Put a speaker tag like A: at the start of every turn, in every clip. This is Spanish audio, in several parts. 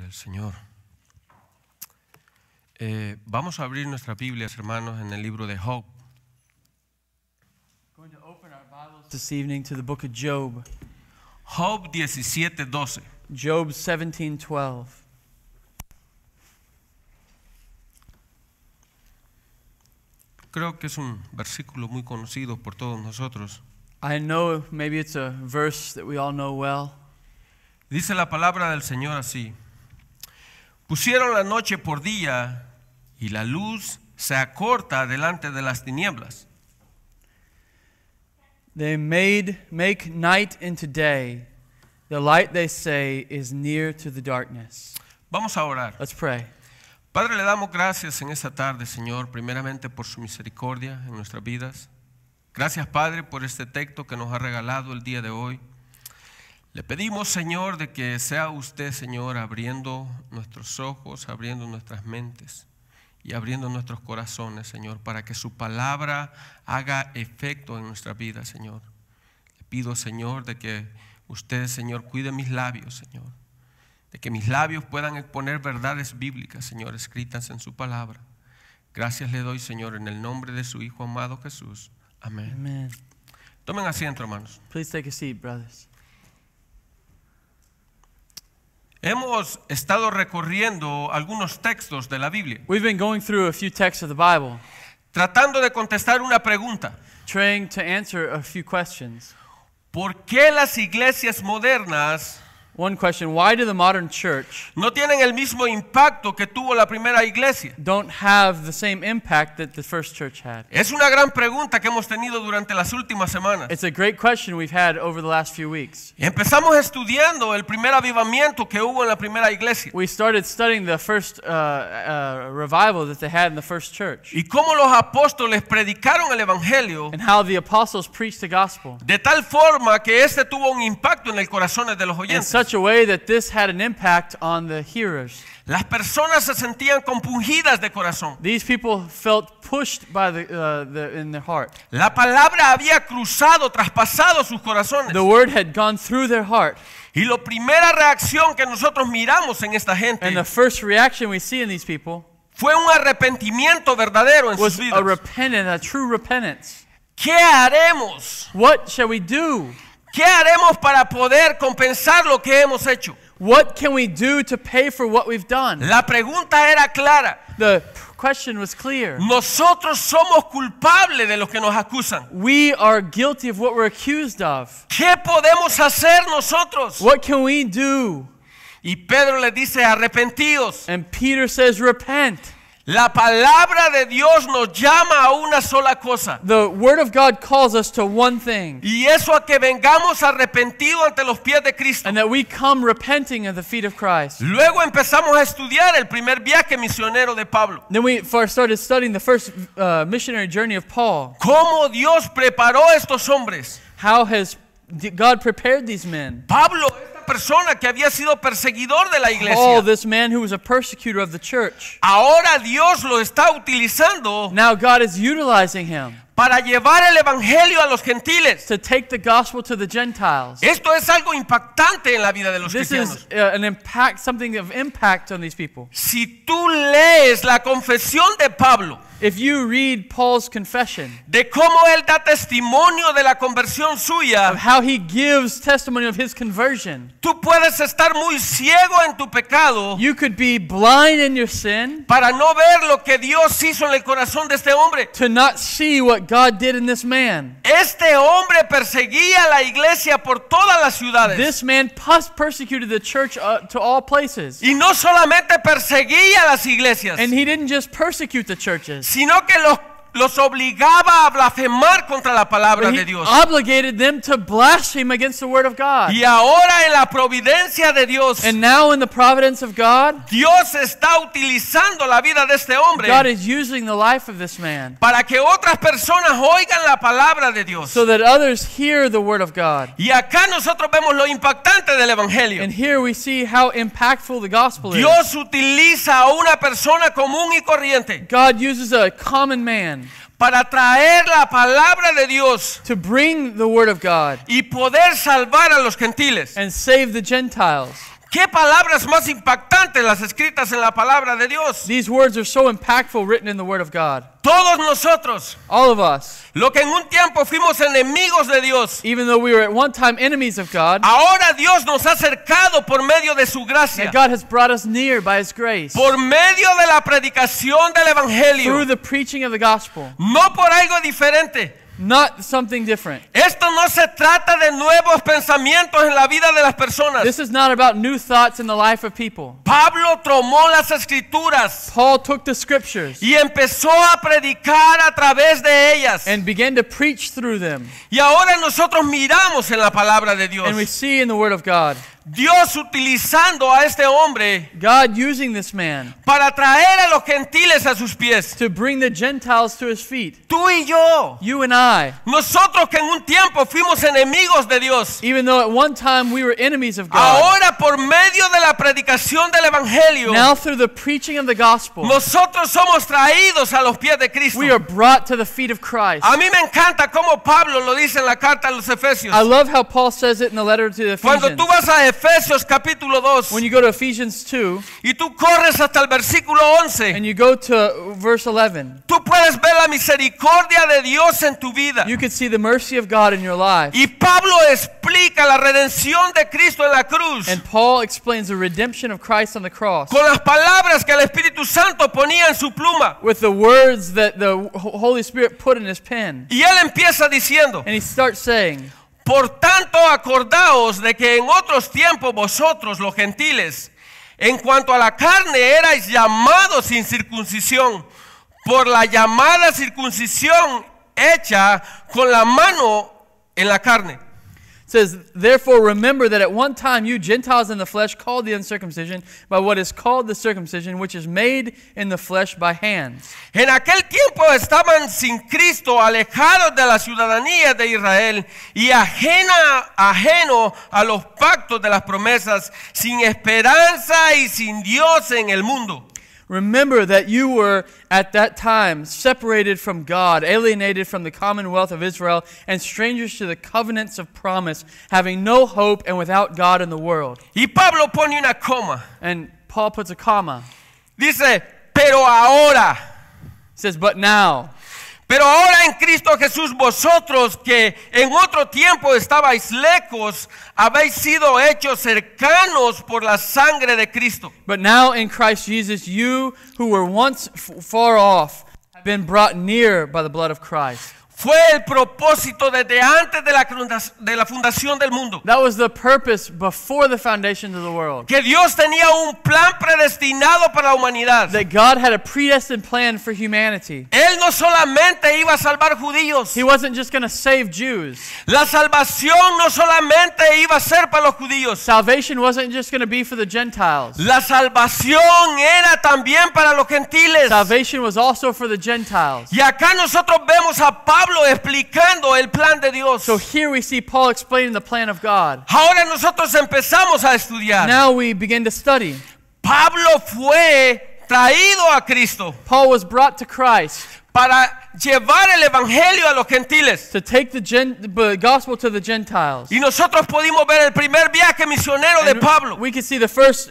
A: del Señor. Vamos a abrir nuestras Biblias, hermanos, en el libro de Job.
B: Going to open our Bibles this evening to the book of Job.
A: Job 17:12.
B: Job 17:12.
A: Creo que es un versículo muy conocido por todos nosotros.
B: I know maybe it's a verse that we all know well.
A: Dice la palabra del Señor así: pusieron la noche por día y la luz se acorta delante de las tinieblas.
B: They make night into day. The light, they say, is near to the darkness.
A: Vamos a orar.
B: Let's pray.
A: Padre, le damos gracias en esta tarde, Señor, primeramente por su misericordia en nuestras vidas. Gracias, Padre, por este texto que nos ha regalado el día de hoy. Le pedimos, Señor, de que sea usted, Señor, abriendo nuestros ojos, abriendo nuestras mentes y abriendo nuestros corazones, Señor, para que su palabra haga efecto en nuestra vida, Señor. Le pido, Señor, de que usted, Señor, cuide mis labios, Señor, de que mis labios puedan exponer verdades bíblicas, Señor, escritas en su palabra. Gracias le doy, Señor, en el nombre de su Hijo amado Jesús. Amén.
B: Amen.
A: Tomen asiento, hermanos.
B: Please take a seat, brothers.
A: Hemos estado recorriendo algunos textos de la Biblia,
B: We've been going through a few texts of the Bible,
A: tratando de contestar una pregunta.
B: trying to answer a few questions.
A: ¿Por qué las iglesias modernas
B: One question, why do the modern church
A: no tienen el mismo impacto que tuvo la primera iglesia?
B: don't have the same impact that the first church had?
A: Es una gran pregunta que hemos tenido durante las últimas semanas.
B: It's a great question we've had over the last few weeks.
A: Empezamos estudiando el primer avivamiento que hubo en la primera iglesia
B: We started studying the first revival that they had in the first church,
A: y cómo los apóstoles predicaron el evangelio
B: and how the apostles preached the gospel
A: de tal forma que este tuvo un impacto en el corazón de los
B: in
A: oyentes.
B: such a way that this had an impact on the hearers.
A: Las personas se sentían compungidas de corazón.
B: These people felt pushed by in their heart.
A: La palabra había cruzado, traspasado sus corazones.
B: The word had gone through their heart.
A: Y la primera reacción que nosotros miramos en esta gente
B: And the first reaction we see in these people
A: fue un arrepentimiento verdadero en sus
B: was a
A: vidas.
B: repentance, a true repentance.
A: ¿Qué haremos?
B: What shall we do?
A: ¿Qué haremos para poder compensar lo que hemos hecho?
B: What can we do to pay for what we've done?
A: La pregunta era clara.
B: The question was clear.
A: Nosotros somos culpables de lo que nos acusan.
B: We are guilty of what we're accused of.
A: ¿Qué podemos hacer nosotros?
B: What can we do?
A: Y Pedro le dice: arrepentíos.
B: And Peter says, repent.
A: La palabra de Dios nos llama a una sola cosa.
B: The word of God calls us to one thing,
A: Y eso, a que vengamos arrepentidos ante los pies de Cristo.
B: and that we come repenting at the feet of Christ.
A: Luego empezamos a estudiar el primer viaje misionero de Pablo.
B: Then we first started studying the first missionary journey of Paul.
A: Cómo Dios preparó a estos hombres.
B: How has God prepared these men?
A: Pablo, esta persona que había sido perseguidor de la
B: Paul,
A: iglesia,
B: this man who was a persecutor of the church.
A: ahora Dios lo está utilizando
B: Now God is utilizing him
A: para llevar el evangelio a los gentiles.
B: to take the gospel to the Gentiles.
A: Esto es algo impactante en la vida de los
B: This
A: cristianos.
B: is something of impact on these people.
A: Si tú lees la confesión de Pablo,
B: If you read Paul's confession
A: de cómo él da testimonio de la conversión
B: of
A: suya,
B: how he gives testimony of his conversion,
A: tú puedes estar muy ciego en tu pecado
B: you could be blind in your sin
A: para no ver lo que Dios hizo en el corazón de este hombre.
B: to not see what God did in this man.
A: Este hombre perseguía a la iglesia por todas las ciudades.
B: This man persecuted the church to all places.
A: Y no solamente perseguía a las iglesias,
B: And he didn't just persecute the churches,
A: sino que los obligaba a blasfemar contra la palabra
B: but
A: de
B: he
A: Dios.
B: obligated them to blaspheme against the word of God.
A: Y ahora, en la providencia de Dios,
B: And now in the providence of God,
A: Dios está utilizando la vida de este hombre
B: God is using the life of this man
A: para que otras personas oigan la palabra de Dios.
B: so that others hear the word of God.
A: Y acá nosotros vemos lo impactante del evangelio.
B: And here we see how impactful the gospel is.
A: Dios utiliza a una persona común y corriente
B: God uses a common man
A: para traer la palabra de Dios
B: to bring the word of God
A: y poder salvar a los gentiles.
B: and save the Gentiles.
A: Qué palabras más impactantes las escritas en la palabra de Dios.
B: These words are so impactful written in the Word of God.
A: Todos nosotros,
B: All of us,
A: lo que en un tiempo fuimos enemigos de Dios,
B: even though we were at one time enemies of God,
A: ahora Dios nos ha acercado por medio de su gracia,
B: that God has brought us near by His grace
A: por medio de la predicación del
B: through
A: Evangelio,
B: the preaching of the gospel,
A: no por algo diferente.
B: not something different.
A: Esto no se trata de nuevos pensamientos en la vida de las personas.
B: This is not about new thoughts in the life of people.
A: Pablo tomó las escrituras
B: Paul took the scriptures
A: y empezó a predicar a través de ellas.
B: and began to preach through them.
A: Y ahora nosotros miramos en la palabra de Dios,
B: And we see in the Word of God,
A: Dios utilizando a este hombre
B: God using this man
A: para traer a los gentiles a sus pies.
B: to bring the Gentiles to His feet.
A: Tú y yo,
B: You and I,
A: nosotros que en un tiempo fuimos enemigos de Dios,
B: even though at one time we were enemies of God,
A: ahora por medio de la predicación del Evangelio,
B: now through the preaching of the gospel,
A: nosotros somos traídos a los pies de Cristo.
B: we are brought to the feet of Christ.
A: A mí me encanta cómo Pablo lo dice en la carta a los Efesios.
B: I love how Paul says it in the letter to the
A: Cuando
B: Ephesians.
A: tú vas a Efesios capítulo 2
B: When you go to Ephesians 2
A: y tú corres hasta el versículo 11,
B: and you go to verse 11,
A: tú puedes ver la misericordia de Dios en tu vida.
B: you can see the mercy of God in your life.
A: Y Pablo explica la redención de Cristo en la cruz
B: And Paul explains the redemption of Christ on the cross
A: con las palabras que el Espíritu Santo ponía en su pluma.
B: with the words that the Holy Spirit put in his pen.
A: Y él empieza diciendo:
B: And he starts saying,
A: por tanto, acordaos de que en otros tiempos vosotros, los gentiles, en cuanto a la carne, erais llamados sin circuncisión, por la llamada circuncisión hecha con la mano en la carne.
B: it says, therefore remember that at one time you Gentiles in the flesh called the uncircumcision by what is called the circumcision, which is made in the flesh by hands.
A: En aquel tiempo estaban sin Cristo, alejados de la ciudadanía de Israel y ajeno a los pactos de las promesas, sin esperanza y sin Dios en el mundo.
B: Remember that you were at that time separated from God, alienated from the commonwealth of Israel, and strangers to the covenants of promise, having no hope and without God in the world.
A: Y Pablo pone una coma.
B: And Paul puts a comma.
A: Dice, pero ahora.
B: He says, but now.
A: Pero ahora en Cristo Jesús vosotros que en otro tiempo estabais lejos, habéis sido hechos cercanos por la sangre de Cristo.
B: But now in Christ Jesus, you who were once far off have been brought near by the blood of Christ.
A: Fue el propósito desde antes de la fundación del mundo.
B: That was the purpose before the foundation of the world.
A: Que Dios tenía un plan predestinado para la humanidad.
B: That God had a predestined plan for humanity.
A: Él no solamente iba a salvar judíos.
B: He wasn't just going to save Jews.
A: La salvación no solamente iba a ser para los judíos.
B: Salvation wasn't just going to be for the Gentiles.
A: La salvación era también para los gentiles.
B: Salvation was also for the Gentiles.
A: Y acá nosotros vemos a Pablo explicando el plan de Dios.
B: So here we see Paul explaining the plan of God.
A: Ahora nosotros empezamos a estudiar.
B: Now we begin to study.
A: Pablo fue traído a Cristo
B: Paul was brought to Christ
A: para llevar el evangelio a los gentiles.
B: to take the gospel to the Gentiles.
A: Y nosotros pudimos ver el primer viaje misionero de
B: And
A: Pablo.
B: we can see the first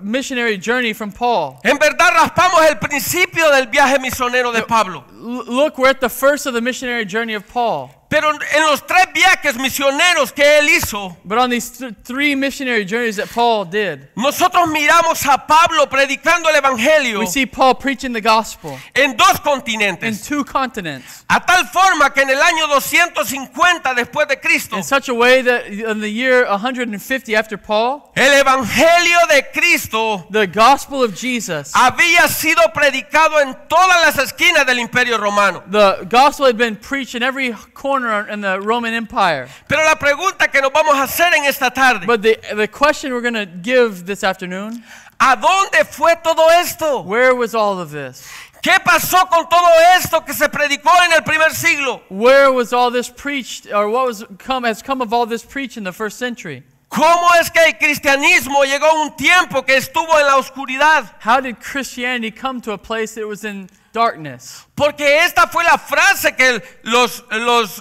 B: missionary journey from Paul.
A: En verdad raspamos el principio del viaje misionero de Pablo.
B: Look, we're at the first of the missionary journey of Paul.
A: Pero en los tres viajes misioneros que él hizo,
B: But on these three missionary journeys that Paul did,
A: nosotros miramos a Pablo predicando el evangelio
B: we see Paul preaching the gospel
A: en dos
B: in
A: continentes.
B: two continents.
A: A tal forma que en el año 250 después de Cristo,
B: In such a way that in the year 150 after Paul,
A: el evangelio de Cristo
B: the gospel of Jesus,
A: había sido predicado en todas las esquinas del Imperio Romano.
B: the gospel had been preached in every corner in the Roman Empire.
A: Pero la pregunta que nos vamos a hacer en esta tarde,
B: But the question we're going to give this afternoon,
A: ¿a dónde fue todo esto?
B: where was all of this?
A: ¿Qué pasó con todo esto que se predicó en el primer siglo?
B: Where was all this preached, or what has come of all this preached in the first century?
A: ¿Cómo es que el cristianismo llegó a un tiempo que estuvo en la oscuridad?
B: How did Christianity come to a place that was in darkness.
A: Porque esta fue la frase que los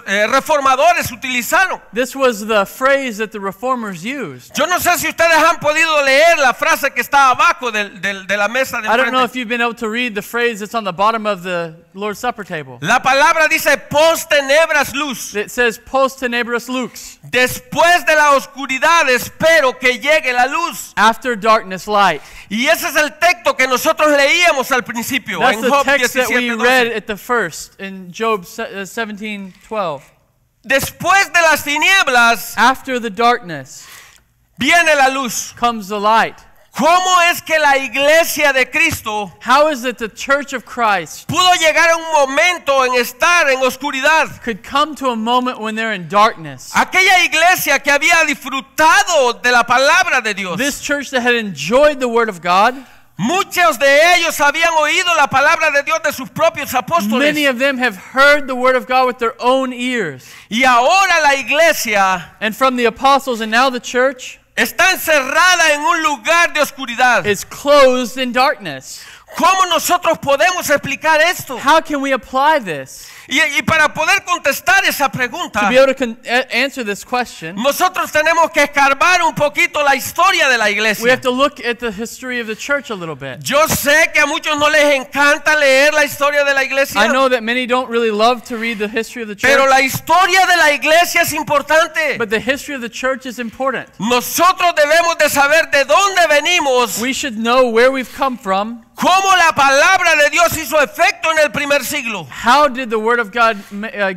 A: reformadores utilizaron.
B: This was the phrase that the reformers used.
A: Yo no sé si ustedes han podido leer la frase que está abajo de la mesa de
B: I don't know
A: enfrente.
B: if you've been able to read the phrase that's on the bottom of the Lord's Supper table.
A: La palabra dice post tenebras luz.
B: It says post tenebras lux.
A: Después de la oscuridad espero que llegue la luz.
B: After darkness, light.
A: Y ese es el texto que nosotros leíamos al principio
B: That's
A: en
B: the
A: Job
B: text that we
A: 17:12.
B: read at the first in Job 17:12.
A: Después de las tinieblas
B: After the darkness
A: viene la luz.
B: comes the light.
A: ¿Cómo es que la iglesia de Cristo
B: How is it the church of Christ
A: pudo llegar a un momento en estar en oscuridad?
B: could come to a moment when they're in darkness?
A: Aquella iglesia que había disfrutado de la palabra de Dios.
B: This church that had enjoyed the Word of God,
A: Muchos de ellos habían oído la palabra de Dios de sus propios apóstoles.
B: many of them have heard the Word of God with their own ears.
A: Y ahora la iglesia
B: And from the apostles and now the church
A: está encerrada en un lugar de oscuridad.
B: is closed in darkness.
A: ¿Cómo nosotros podemos explicar esto?
B: How can we apply this?
A: Y para poder contestar esa
B: To
A: pregunta,
B: be able to answer this question,
A: nosotros tenemos que escarbar un poquito la historia de la
B: we
A: iglesia.
B: have to look at the history of the church a little bit.
A: Yo sé que a muchos no les encanta leer la historia de la iglesia,
B: I know that many don't really love to read the history of the
A: pero
B: church,
A: la historia de la iglesia es importante.
B: but the history of the church is important.
A: Nosotros debemos de saber de dónde venimos,
B: We should know where we've come from.
A: cómo la palabra de Dios hizo efecto en el primer siglo
B: How did the Word of God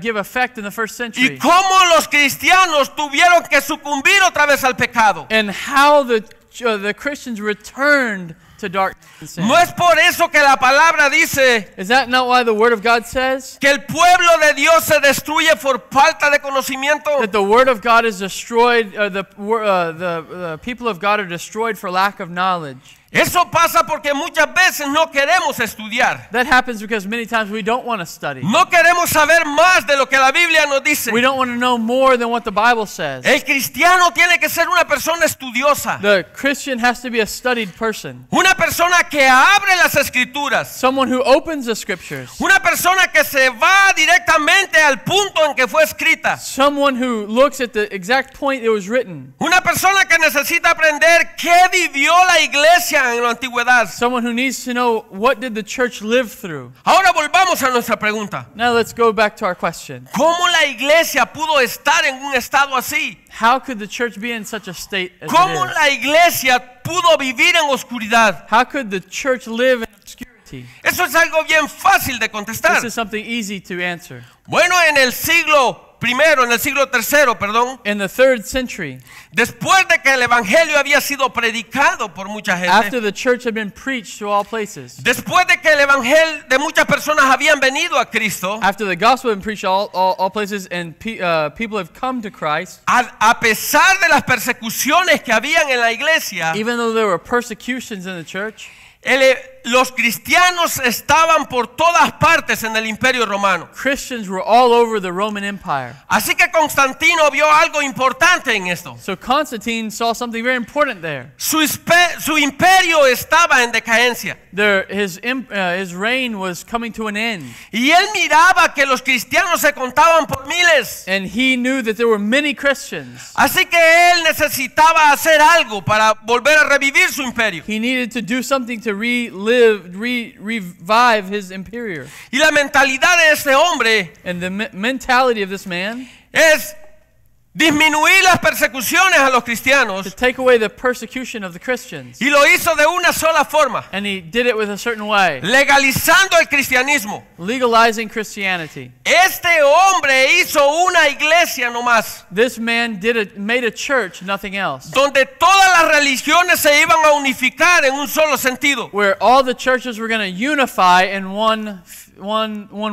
B: give effect in the first
A: y
B: century?
A: cómo los cristianos tuvieron que sucumbir otra vez al pecado.
B: And how the Christians returned to darkness and sin.
A: No es por eso que la palabra dice
B: Is that not why the Word of God says
A: que el pueblo de Dios se destruye por falta de conocimiento.
B: that the Word of God is destroyed, the people of God are destroyed for lack of knowledge?
A: Eso pasa porque muchas veces no queremos estudiar.
B: That happens because many times we don't want to study.
A: No queremos saber más de lo que la Biblia nos dice.
B: We don't want to know more than what the Bible says.
A: El cristiano tiene que ser una persona estudiosa,
B: The Christian has to be a studied person,
A: una persona que abre las escrituras,
B: someone who opens the scriptures,
A: una persona que se va directamente al punto en que fue escrita,
B: someone who looks at the exact point it was written,
A: una persona que necesita aprender qué vivió la iglesia en la antigüedad.
B: someone who needs to know what did the church live through.
A: Ahora volvamos a nuestra pregunta.
B: Now let's go back to our question.
A: ¿Cómo la iglesia pudo estar en un estado así?
B: How could the church be in such a state as
A: ¿Cómo
B: it is?
A: la iglesia pudo vivir en oscuridad?
B: How could the church live in obscurity?
A: Eso es algo bien fácil de contestar.
B: This is something easy to answer.
A: Bueno, en el siglo tercero, perdón,
B: In the 3rd century,
A: después de que el evangelio había sido predicado por mucha gente,
B: after the church had been preached to all places,
A: después de que el evangelio de muchas personas habían venido a Cristo,
B: after the gospel had been preached to all places and people have come to Christ,
A: a pesar de las persecuciones que habían en la iglesia,
B: even though there were persecutions in the church,
A: los cristianos estaban por todas partes en el Imperio Romano.
B: Christians were all over the Roman Empire.
A: Así que Constantino vio algo importante en esto.
B: So Constantine saw something very important there.
A: Su imperio estaba en decadencia.
B: His reign was coming to an end.
A: Y él miraba que los cristianos se contaban por miles.
B: And he knew that there were many Christians.
A: Así que él necesitaba hacer algo para volver a revivir su imperio.
B: He needed to do something to revive his imperium.
A: Y la mentalidad de este hombre
B: And the mentality of this man,
A: es disminuir las persecuciones a los
B: to
A: cristianos.
B: take away the persecution of the Christians.
A: Y lo hizo de una sola forma,
B: And he did it with a certain way,
A: legalizando el cristianismo.
B: legalizing Christianity.
A: Este hombre hizo una iglesia nomás,
B: This man made a church, nothing else,
A: donde todas las religiones se iban a unificar en un solo sentido.
B: where all the churches were going to unify in one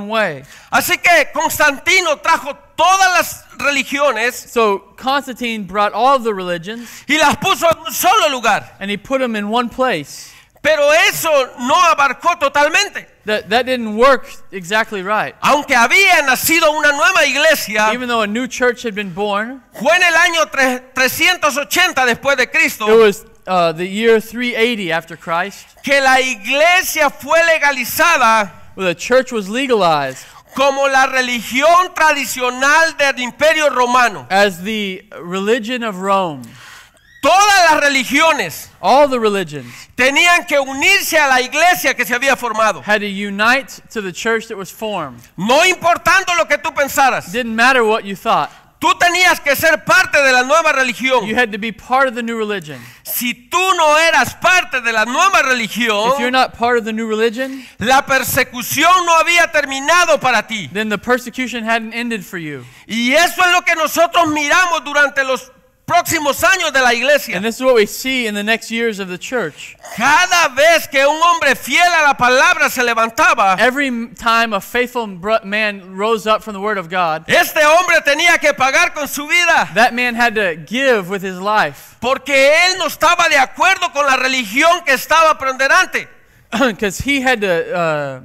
B: way.
A: Así que Constantino trajo todas las religiones
B: So Constantine brought all of the religions
A: y las puso en un solo lugar.
B: and he put them in one place.
A: Pero eso no abarcó totalmente.
B: That didn't work exactly right.
A: Aunque había nacido una nueva iglesia,
B: Even though a new church had been born,
A: fue en el año 380 después de Cristo
B: it was the year 380 after Christ,
A: que la iglesia fue legalizada
B: the church was legalized
A: como la religión tradicional del Imperio Romano.
B: as the religion of Rome.
A: Todas las religiones
B: All the religions
A: tenían que unirse a la iglesia que se había formado.
B: had to unite to the church that was formed.
A: No importando lo que tú pensaras.
B: Didn't matter what you thought.
A: Tú tenías que ser parte de la nueva religión.
B: You had to be part of the new religion.
A: Si tú no eras parte de la nueva
B: If you're
A: religión,
B: not part of the new religion,
A: la persecución no había terminado para ti.
B: then the persecution hadn't ended for you.
A: Y eso es lo que nosotros miramos durante los próximos años de la iglesia.
B: And this is what we see in the next years of the church.
A: Cada vez que un hombre fiel a la palabra se levantaba,
B: Every time a faithful man rose up from the word of God,
A: este hombre tenía que pagar con su vida,
B: that man had to give with his life
A: porque él no estaba de acuerdo con la religión que estaba preponderante.
B: because he had to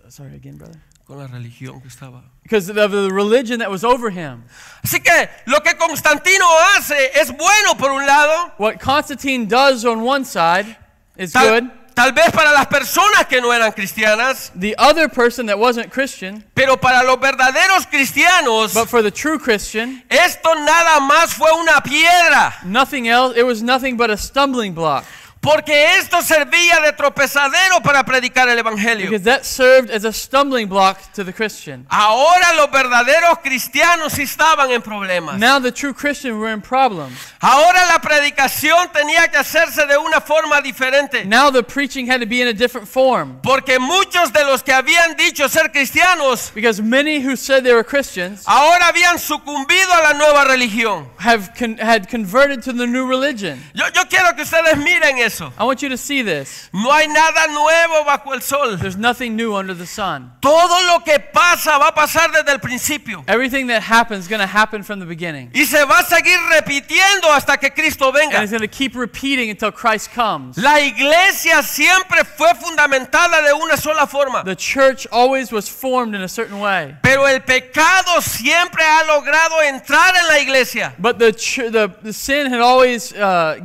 B: sorry again, brother.
A: Con la religión que estaba.
B: Because of the religion that was over him.
A: Así que lo que Constantino hace es bueno por un lado,
B: What Constantine does on one side is
A: tal,
B: good.
A: tal vez para las personas que no eran cristianas,
B: The other person that wasn't Christian,
A: pero para los verdaderos cristianos,
B: but for the true Christian,
A: esto nada más fue una piedra,
B: nothing else. It was nothing but a stumbling block.
A: porque esto servía de tropezadero para predicar el evangelio.
B: Because that served as a stumbling block to the Christian.
A: Ahora los verdaderos cristianos sí estaban en problemas.
B: Now the true Christian were in problems.
A: Ahora la predicación tenía que hacerse de una forma diferente.
B: Now the preaching had to be in a different form.
A: Porque muchos de los que habían dicho ser cristianos,
B: Because many who said they were Christians
A: ahora habían sucumbido a la nueva religión.
B: had converted to the new religion.
A: Yo quiero que ustedes miren eso.
B: I want you to see this.
A: No hay nada nuevo bajo el sol.
B: There's nothing new under the sun.
A: Todo lo que pasa va a pasar desde el principio.
B: Everything that happens is going to happen from the beginning.
A: Y se va a seguir repitiendo hasta que Cristo
B: And
A: venga.
B: it's going to keep repeating until Christ comes.
A: La iglesia siempre fue fundamentada de una sola forma.
B: The church always was formed in a certain way.
A: Pero el pecado siempre ha logrado entrar en la iglesia.
B: But the sin had always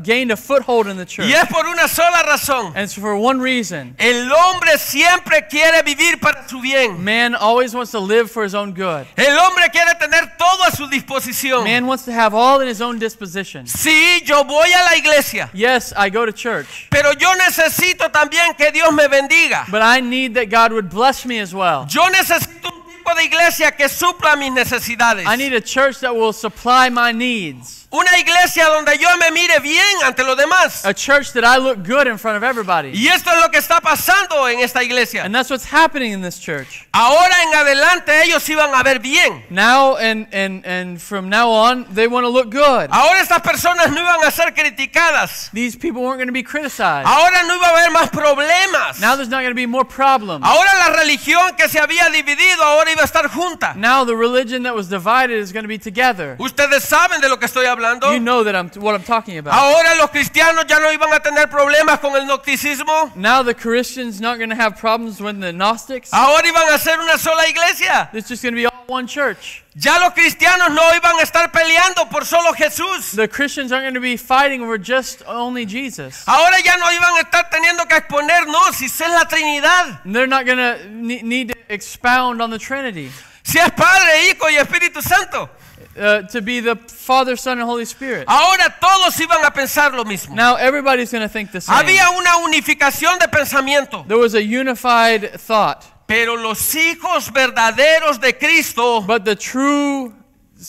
B: gained a foothold in the church.
A: Y es por una sola razón.
B: And it's for one reason.
A: El hombre siempre quiere vivir para su bien.
B: Man always wants to live for his own good.
A: El hombre quiere tener todo a su disposición.
B: Man wants to have all in his own disposition.
A: Sí, yo voy a la iglesia,
B: Yes, I go to church.
A: pero yo necesito también que Dios me bendiga.
B: But I need that God would bless me as well.
A: Yo necesito un tipo de iglesia que supla mis necesidades.
B: I need a church that will supply my needs.
A: Una iglesia donde yo me mire bien ante los demás.
B: A church that I look good in front of everybody.
A: Y esto es lo que está pasando en esta iglesia.
B: And that's what's happening in this church.
A: Ahora en adelante ellos iban a ver bien.
B: Now and from now on, they want to look good.
A: Ahora estas personas no iban a ser criticadas.
B: These people weren't going to be criticized.
A: Ahora no iba a haber más problemas.
B: Now there's not going to be more problems.
A: Ahora la religión que se había dividido ahora iba a estar junta.
B: Now the religion that was divided is going to be together.
A: Ustedes saben de lo que estoy hablando.
B: You know that what I'm talking about.
A: Ahora los cristianos ya no iban a tener problemas con el gnosticismo.
B: Now the Christians not going to have problems with the Gnostics.
A: Ahora iban a ser una sola iglesia.
B: It's just going to be all one church.
A: Ya los cristianos no iban a estar peleando por solo Jesús.
B: The Christians aren't going to be fighting over just only Jesus.
A: Ahora ya no iban a estar teniendo que exponer, no, si es la Trinidad.
B: And they're not going to need to expound on the Trinity.
A: Si es Padre, Hijo y Espíritu Santo.
B: To be the Father, Son, and Holy Spirit.
A: Ahora todos iban a pensar lo mismo.
B: Now everybody's going to think the same.
A: Había una unificación de pensamiento.
B: There was a unified thought.
A: Pero los hijos verdaderos de Cristo
B: But the true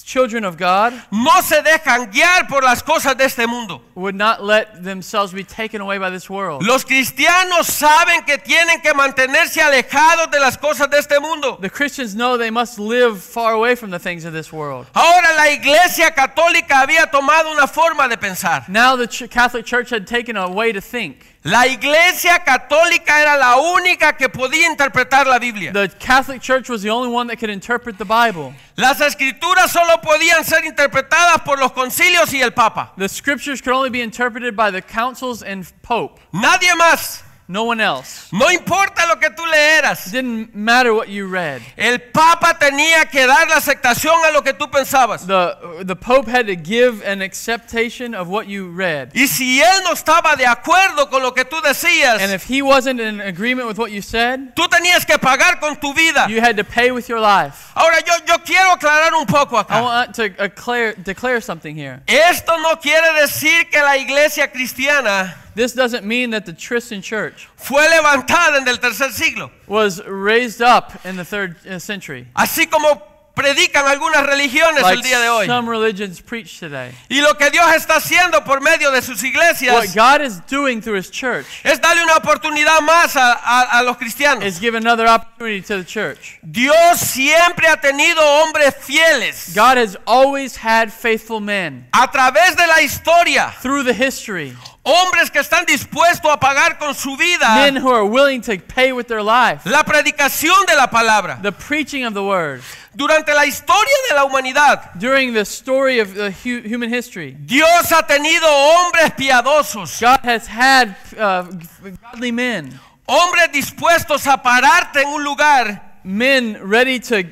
B: children of God
A: no se dejan guiar por las cosas de este mundo.
B: would not let themselves be taken away by this world.
A: Los cristianos saben que tienen que mantenerse alejados de las cosas de este mundo.
B: The Christians know they must live far away from the things of this world.
A: Ahora la iglesia católica había tomado una forma de pensar.
B: Now the Catholic Church had taken a way to think.
A: La iglesia católica era la única que podía interpretar la Biblia.
B: The Catholic Church was the only one that could interpret the Bible.
A: Las escrituras solo podían ser interpretadas por los concilios y el Papa.
B: The scriptures could only be interpreted by the councils and Pope.
A: Nadie más.
B: No one else.
A: No importa lo que tú leeras.
B: It didn't matter what you read.
A: El Papa tenía que dar la aceptación a lo que tú pensabas.
B: The Pope had to give an acceptation of what you read.
A: Y si él no estaba de acuerdo con lo que tú decías,
B: And if he wasn't in agreement with what you said,
A: tú tenías que pagar con tu vida.
B: you had to pay with your life.
A: Ahora yo quiero aclarar un poco
B: I
A: acá.
B: want to declare something here.
A: Esto no quiere decir que la iglesia cristiana
B: This doesn't mean that the Christian church
A: fue levantada en el tercer siglo,
B: was raised up in the 3rd century,
A: así como predican algunas religiones
B: like
A: el día de hoy.
B: some religions preach today.
A: Y lo que Dios está haciendo por medio de sus
B: What
A: iglesias
B: God is doing through his church
A: es darle una oportunidad más a los cristianos.
B: is give another opportunity to the church.
A: Dios siempre ha tenido hombres fieles
B: God has always had faithful men
A: a través de la historia,
B: through the history,
A: hombres que están dispuestos a pagar con su vida
B: men who are willing to pay with their life,
A: la predicación de la palabra.
B: the preaching of the word.
A: Durante la historia de la humanidad,
B: During the story of the human history,
A: Dios ha tenido hombres piadosos,
B: God has had godly men,
A: hombres dispuestos a pararte en un lugar
B: men ready to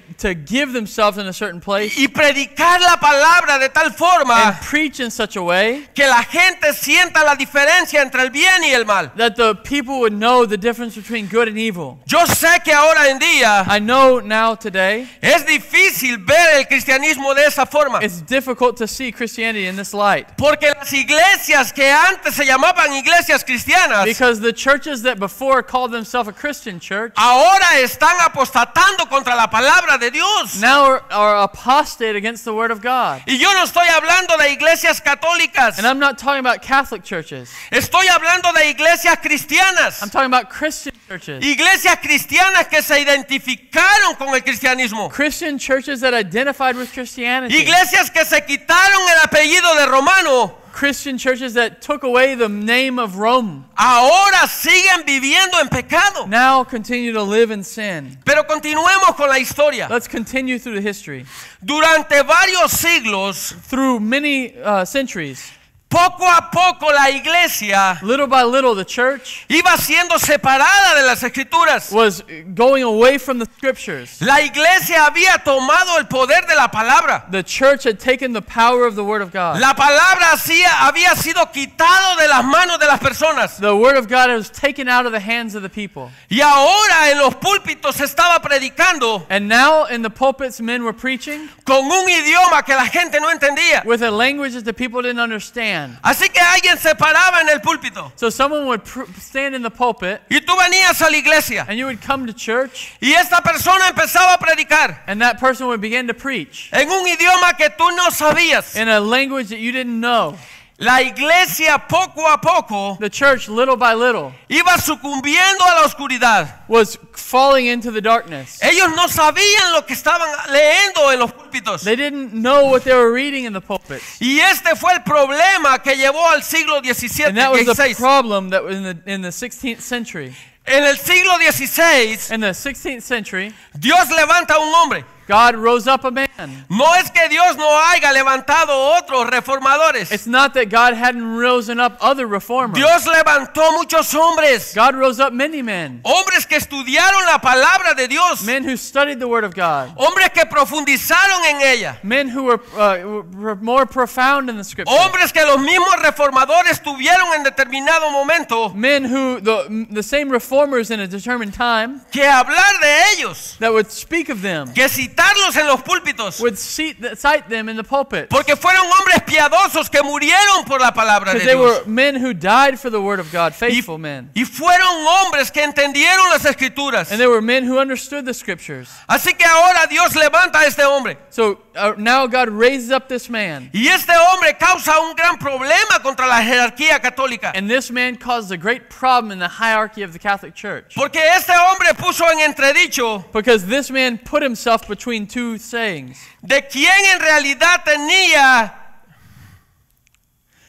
B: give themselves in a certain place
A: y predicar la palabra de tal
B: and
A: forma
B: preach in such a way
A: que la gente sienta la diferencia entre el bien y el mal.
B: that the people would know the difference between good and evil.
A: Yo sé que ahora en día
B: I know now today
A: es difícil ver el cristianismo de esa forma,
B: it's difficult to see Christianity in this light
A: porque las iglesias que antes se llamaban iglesias cristianas
B: because the churches that before called themselves a Christian church
A: ahora están apostatando contra la palabra de Dios.
B: now are apostate against the word of God.
A: Y yo no estoy hablando de iglesias católicas,
B: And I'm not talking about Catholic churches.
A: estoy hablando de iglesias cristianas.
B: I'm talking about Christian churches.
A: Iglesias cristianas que se identificaron con el cristianismo.
B: Christian churches that identified with Christianity.
A: Iglesias que se quitaron el apellido de romano.
B: Christian churches that took away the name of Rome
A: Ahora siguen viviendo en pecado.
B: now continue to live in sin.
A: Pero continuemos con la historia.
B: Let's continue through the history.
A: Durante varios siglos,
B: Through many centuries,
A: poco a poco la iglesia
B: little by little, the church
A: iba siendo separada de las escrituras.
B: was going away from the scriptures.
A: La iglesia había tomado el poder de la palabra.
B: The church had taken the power of the Word of God.
A: La palabra había sido quitado de las manos de las personas.
B: The Word of God was taken out of the hands of the people.
A: Y ahora en los púlpitos se estaba predicando
B: And now in the pulpits, men were preaching
A: con un idioma que la gente no entendía.
B: with a language that the people didn't understand.
A: Así que alguien se paraba en el púlpito
B: So someone would stand in the pulpit,
A: y tú venías a la iglesia
B: and you would come to church,
A: y esta persona empezaba a predicar
B: and that person would begin to preach
A: en un idioma que tú no sabías.
B: in a language that you didn't know.
A: La iglesia poco a poco
B: The church, little by little,
A: iba sucumbiendo a la oscuridad.
B: was falling into the darkness.
A: Ellos no sabían lo que estaban leyendo en los púlpitos.
B: They didn't know what they were reading in the pulpits.
A: Y este fue el problema que llevó al siglo XVII,
B: And that was the
A: XVI.
B: problem that was in the 16th century.
A: En el siglo XVI,
B: In the 16th century,
A: Dios levanta a un hombre.
B: God rose up a man.
A: No es que Dios no haya levantado otros reformadores.
B: It's not that God hadn't risen up other reformers.
A: Dios levantó muchos hombres.
B: God rose up many men.
A: Hombres que estudiaron la palabra de Dios.
B: Men who studied the Word of God.
A: Hombres que profundizaron en ella.
B: Men who were more profound in the Scripture.
A: Hombres que los mismos reformadores tuvieron en determinado momento
B: Men who, the same reformers in a determined time,
A: que hablar de ellos,
B: that would speak of them,
A: que citarlos en los púlpitos.
B: would cite them in the pulpit.
A: Porque fueron hombres piadosos que murieron por la palabra de
B: Because they
A: Dios.
B: were men who died for the Word of God, faithful men.
A: Y fueron hombres que entendieron las escrituras.
B: And they were men who understood the Scriptures.
A: Así que ahora Dios levanta a este hombre.
B: So now God raises up this man.
A: Y este hombre causa un gran problema contra la jerarquía católica.
B: And this man caused a great problem in the hierarchy of the Catholic Church.
A: Porque este hombre puso en entredicho
B: Because this man put himself between two sayings.
A: de quién en realidad tenía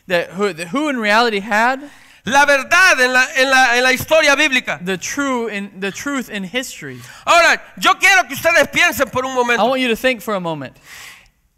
B: That who in reality had
A: la verdad en la historia bíblica.
B: the truth in history.
A: Ahora, yo quiero que ustedes piensen por un
B: I
A: momento.
B: want you to think for a moment.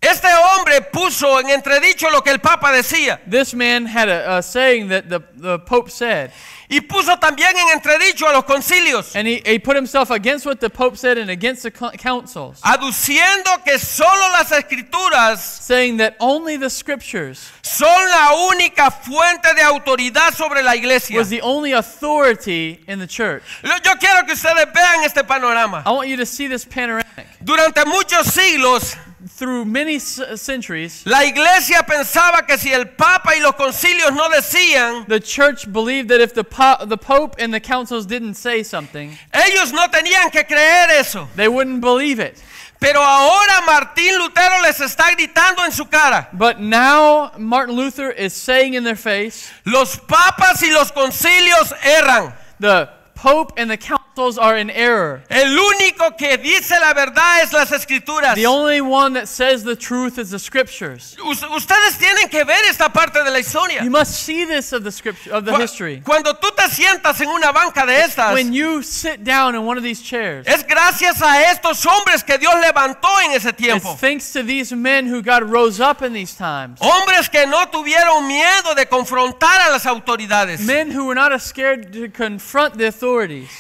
A: Este hombre puso en entredicho lo que el Papa decía.
B: This man had a saying that the Pope said.
A: Y puso también en entredicho a los concilios,
B: And he put himself against what the Pope said and against the councils,
A: aduciendo que solo las escrituras
B: saying that only the scriptures
A: son la única fuente de autoridad sobre la iglesia.
B: was the only authority in the church.
A: Yo quiero que ustedes vean este panorama.
B: I want you to see this panoramic.
A: Durante muchos siglos,
B: Through many centuries,
A: la iglesia pensaba que si el Papa y los concilios no decían,
B: the church believed that if the Pope and the councils didn't say something,
A: ellos no tenían que creer eso.
B: they wouldn't believe it.
A: Pero ahora Martín Lutero les está gritando en su cara:
B: But now Martin Luther is saying in their face,
A: los papas y los concilios erran.
B: the Pope and the councils are in error.
A: El único que dice la verdad es las escrituras.
B: The only one that says the truth is the scriptures.
A: Ustedes tienen que ver esta parte de la historia.
B: You must see this of the scripture, of the history.
A: Cuando tú te sientas en una banca de estas,
B: When you sit down in one of these chairs,
A: es gracias a estos hombres que Dios levantó en ese tiempo.
B: it's thanks to these men who God rose up in these times.
A: Hombres que no tuvieron miedo de confrontar a las autoridades
B: Men who were not scared to confront the authorities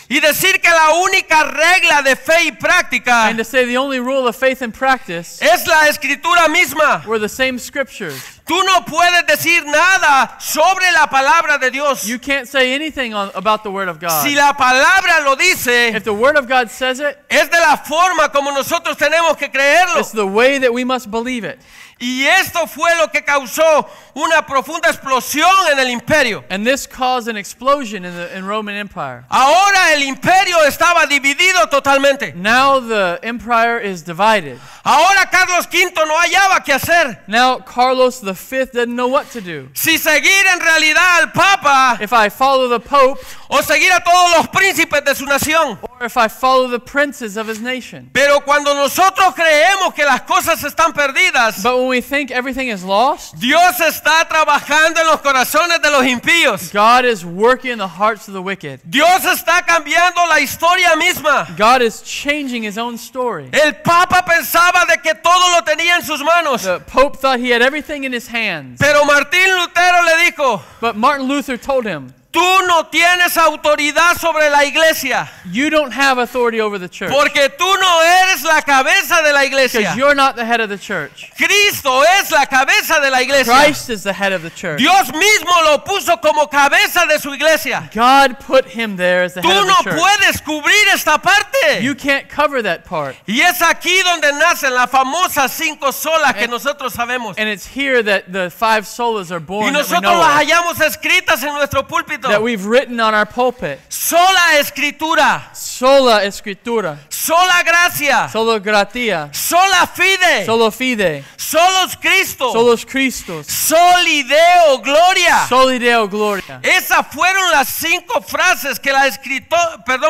A: y decir que la única regla de fe y práctica
B: and to say the only rule of faith and practice
A: es la escritura misma.
B: were the same scriptures.
A: Tú no puedes decir nada sobre la palabra de Dios.
B: You can't say anything about the Word of God.
A: Si la palabra lo dice,
B: If the Word of God says it,
A: es de la forma como nosotros tenemos que creerlo.
B: it's the way that we must believe it.
A: Y esto fue lo que causó una profunda explosión en el imperio.
B: And this caused an explosion in Roman Empire.
A: Ahora el imperio estaba dividido totalmente.
B: Now the empire is divided.
A: Ahora Carlos V no hallaba qué hacer.
B: Now Carlos V doesn't know what to do.
A: Si seguir en realidad al Papa
B: If I follow the Pope
A: o seguir a todos los príncipes de su nación.
B: or if I follow the princes of his nation.
A: Pero cuando nosotros creemos que las cosas están perdidas,
B: But when we think everything is lost,
A: Dios está trabajando en los corazones de los impíos.
B: God is working in the hearts of the wicked.
A: Dios está cambiando la historia misma.
B: God is changing his own story.
A: El Papa pensaba de que todo lo tenía en sus manos.
B: The Pope thought he had everything in his hands.
A: Pero Martín Lutero le dijo:
B: But Martin Luther told him,
A: tú no tienes autoridad sobre la iglesia,
B: you don't have authority over the church
A: porque tú no eres la cabeza de la iglesia.
B: because you're not the head of the church.
A: Cristo es la cabeza de la iglesia.
B: Christ is the head of the church.
A: Dios mismo lo puso como cabeza de su iglesia.
B: God put him there as the
A: Tú
B: head of
A: no
B: the church.
A: puedes cubrir esta parte.
B: You can't cover that part.
A: Y es aquí donde nacen las famosas 5 solas que nosotros sabemos.
B: And it's here that the 5 solas are
A: Y
B: born that we
A: nosotros
B: know
A: las
B: of,
A: hallamos escritas en nuestro púlpito.
B: that we've written on our pulpit.
A: Sola escritura,
B: Sola escritura,
A: sola gracia,
B: solo gratia,
A: sola fide,
B: solo fide,
A: solos Cristo,
B: solos Christos,
A: soli Deo gloria.
B: soli Deo gloria.
A: Esas fueron las 5 frases que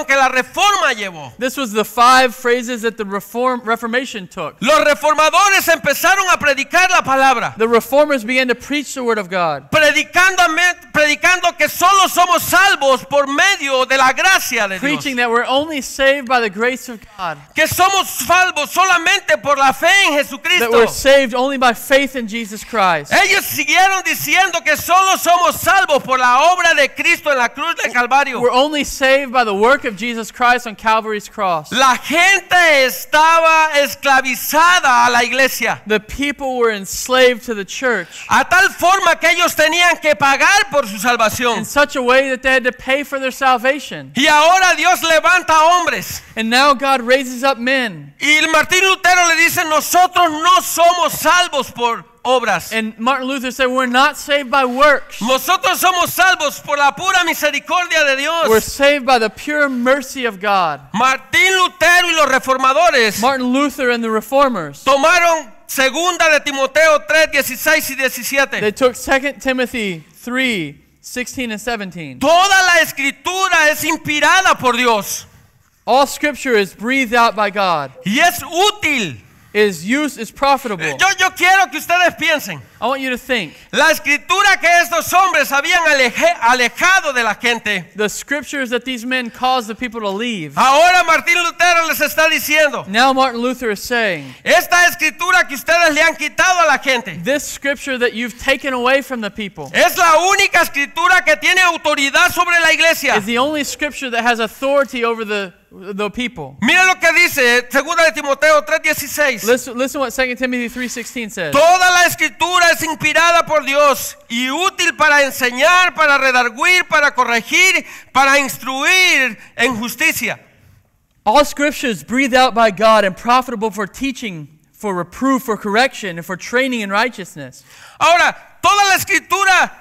A: que la Reforma llevó.
B: This was the 5 phrases that the Reformation took.
A: Los reformadores empezaron a predicar la palabra,
B: The reformers began to preach the word of God,
A: predicando que solo somos salvos por medio de la gracia de Dios.
B: preaching that we're only saved by the grace of God,
A: Que somos salvos solamente por la fe en
B: that
A: Jesucristo.
B: we're saved only by faith in Jesus Christ.
A: Ellos siguieron diciendo que solo somos salvos por la obra de Cristo en la cruz del Calvario.
B: We're only saved by the work of Jesus Christ on Calvary's cross.
A: La gente estaba esclavizada a la iglesia,
B: The people were enslaved to the church
A: a tal forma que ellos tenían que pagar por su salvación.
B: in such a way that they had to pay for their salvation.
A: Y ahora Dios levanta hombres.
B: And now God raises up men.
A: Y Martín Lutero le dice: nosotros no somos salvos por obras.
B: And Martin Luther said, we're not saved by works.
A: Nosotros somos salvos por la pura misericordia de
B: We're
A: Dios.
B: saved by the pure mercy of God.
A: Martín Lutero y los reformadores
B: Martin Luther and the reformers,
A: tomaron segunda de Timoteo 3, 16 y 17.
B: they took 2 Timothy 3, 16 and 17.
A: Toda la escritura es inspirada por Dios
B: All scripture is breathed out by God,
A: y es útil.
B: is profitable.
A: Yo quiero que ustedes piensen.
B: I want you to think.
A: La escritura que estos hombres habían alejado de la gente.
B: The scriptures that these men caused the people to leave.
A: Ahora Martín Lutero les está diciendo,
B: Now Martin Luther is saying,
A: esta escritura que ustedes le han quitado a la gente
B: this scripture that you've taken away from the people
A: es la única escritura que tiene autoridad sobre la iglesia.
B: is the only scripture that has authority over the people.
A: Mira lo que dice 2 de Timoteo 3:16.
B: Listen what 2 Timothy 3:16 says.
A: Toda la escritura es inspirada por Dios y útil para enseñar, para redarguir, para corregir, para instruir en justicia.
B: All scripture is breathed out by God and profitable for teaching, for reproof, for correction, and for training in righteousness.
A: Ahora, toda la escritura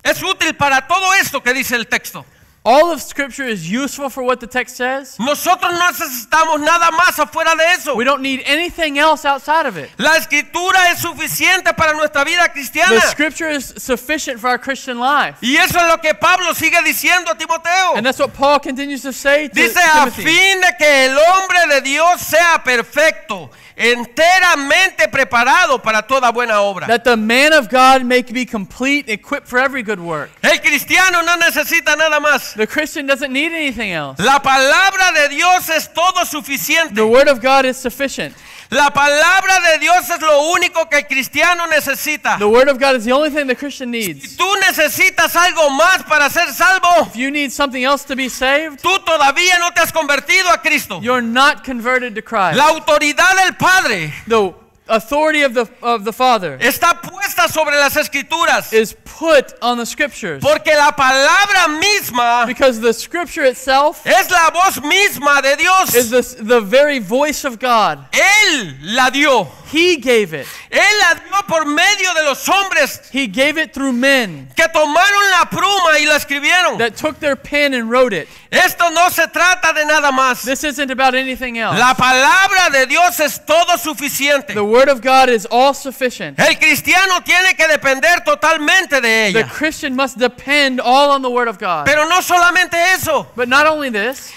A: es útil para todo esto que dice el texto.
B: All of scripture is useful for what the text says.
A: Nosotros no necesitamos nada más afuera de eso.
B: We don't need anything else outside of it.
A: La escritura es suficiente para nuestra vida cristiana.
B: The scripture is sufficient for our Christian life.
A: Y eso es lo que Pablo sigue diciendo a Timoteo.
B: And that's what Paul continues to say to
A: Dice, a
B: Timothy.
A: fin de que el hombre de Dios sea perfecto, enteramente preparado para toda buena obra.
B: That the man of God may be complete, equipped for every good work.
A: El cristiano no necesita nada más.
B: The Christian doesn't need anything else.
A: La palabra de Dios es todo suficiente.
B: The word of God is sufficient.
A: La palabra de Dios es lo único que el cristiano necesita.
B: The word of God is the only thing the Christian
A: Si
B: needs.
A: tú necesitas algo más para ser salvo,
B: If you need something else to be saved,
A: tú todavía no te has convertido a Cristo.
B: you're not converted to Christ.
A: La autoridad del Padre
B: The authority of the Father
A: está puesta sobre las escrituras,
B: is put on the scriptures.
A: porque la palabra misma
B: Because the scripture itself
A: es la voz misma de Dios.
B: is the very voice of God.
A: Él la dio.
B: He gave it.
A: Él la dio por medio de los hombres
B: He gave it through men
A: que tomaron la pluma y la escribieron.
B: that took their pen and wrote it.
A: Esto no se trata de nada más.
B: This isn't about anything else.
A: La palabra de Dios es todo suficiente.
B: The word of God is all sufficient.
A: El cristiano tiene que depender totalmente de
B: The
A: ella.
B: Christian must depend all on the word of God.
A: Pero no solamente eso.
B: But not only this,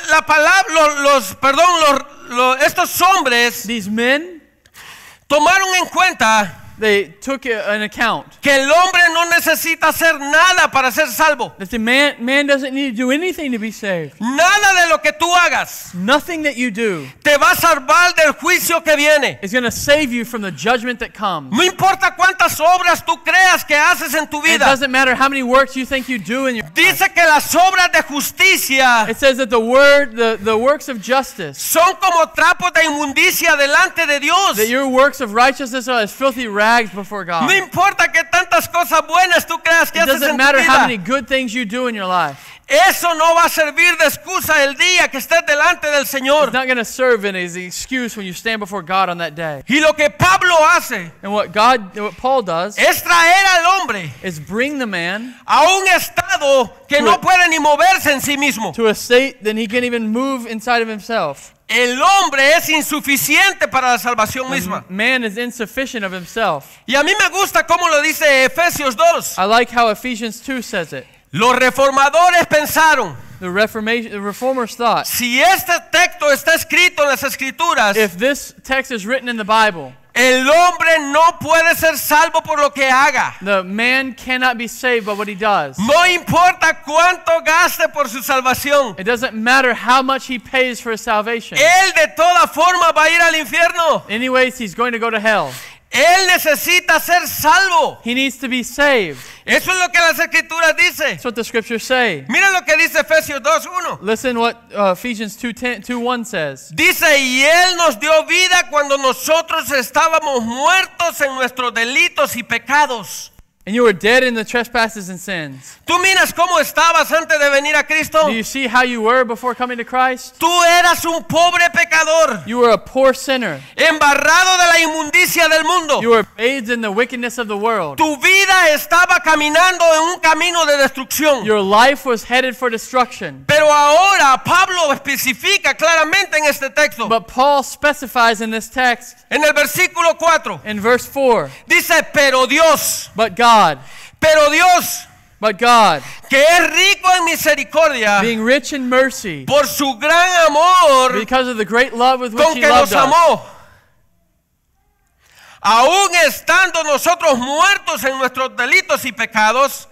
A: La palabra, estos hombres
B: these men,
A: tomaron en cuenta
B: they took an account
A: que el hombre no necesita hacer nada para ser salvo.
B: that the man doesn't need to do anything to be saved.
A: Nada de lo que tú hagas
B: Nothing that you do
A: te va a salvar del juicio que viene.
B: is going to save you from the judgment that comes.
A: No importa cuántas obras tú creas que haces en tu
B: It
A: vida.
B: doesn't matter how many works you think you do in your life.
A: Dice que las obras de justicia
B: It says that the works of justice,
A: son como trapos de inmundicia delante de Dios.
B: that your works of righteousness are as filthy rags before God.
A: No importa que tantas cosas buenas tú creas que
B: It
A: haces
B: doesn't
A: en tu
B: matter how many
A: vida.
B: good things you do in your life.
A: Eso no va a servir de excusa el día que estés delante del
B: It's
A: Señor.
B: not going to serve as an excuse when you stand before God on that day.
A: Y lo que Pablo hace
B: And what Paul does
A: es traer al hombre
B: is bring the man
A: a un estado que no puede ni moverse en sí mismo.
B: to a state that he can't even move inside of himself.
A: El hombre es insuficiente para la salvación misma.
B: Man is insufficient of himself.
A: Y a mí me gusta cómo lo dice Efesios 2.
B: I like how Ephesians 2 says it.
A: Los reformadores pensaron,
B: The reformers thought,
A: si este texto está escrito en las escrituras,
B: if this text is written in the Bible,
A: el hombre no puede ser salvo por lo que haga.
B: the man cannot be saved by what he does.
A: No importa cuánto gaste por su salvación.
B: It doesn't matter how much he pays for his salvation.
A: Él de toda forma va a ir al infierno.
B: Anyways, he's going to go to hell.
A: Él necesita ser salvo.
B: He needs to be saved.
A: Eso es lo que las escrituras dicen.
B: That's what the scriptures say.
A: Mira lo que dice Efesios 2:1.
B: Listen what Ephesians 2:1 says.
A: Dice, y Él nos dio vida cuando nosotros estábamos muertos en nuestros delitos y pecados.
B: And you were dead in the trespasses and sins.
A: ¿Tú miras cómo estabas antes de venir a Cristo?
B: Do you see how you were before coming to Christ?
A: Tú eras un pobre pecador,
B: You were a poor sinner.
A: embarrado de la inmundicia del mundo.
B: You were bathed in the wickedness of the world.
A: Tu vida estaba caminando en un camino de destrucción.
B: Your life was headed for destruction.
A: Pero ahora Pablo especifica claramente en este texto.
B: But Paul specifies in this text,
A: En el versículo 4,
B: in verse 4,
A: dice, pero Dios,
B: but
A: Dios,
B: God,
A: que es rico en misericordia,
B: being rich in mercy,
A: por su gran amor
B: because of the great love with which
A: con
B: he
A: que nos
B: loved us,
A: amó. aún estando nosotros muertos en nuestros delitos y pecados,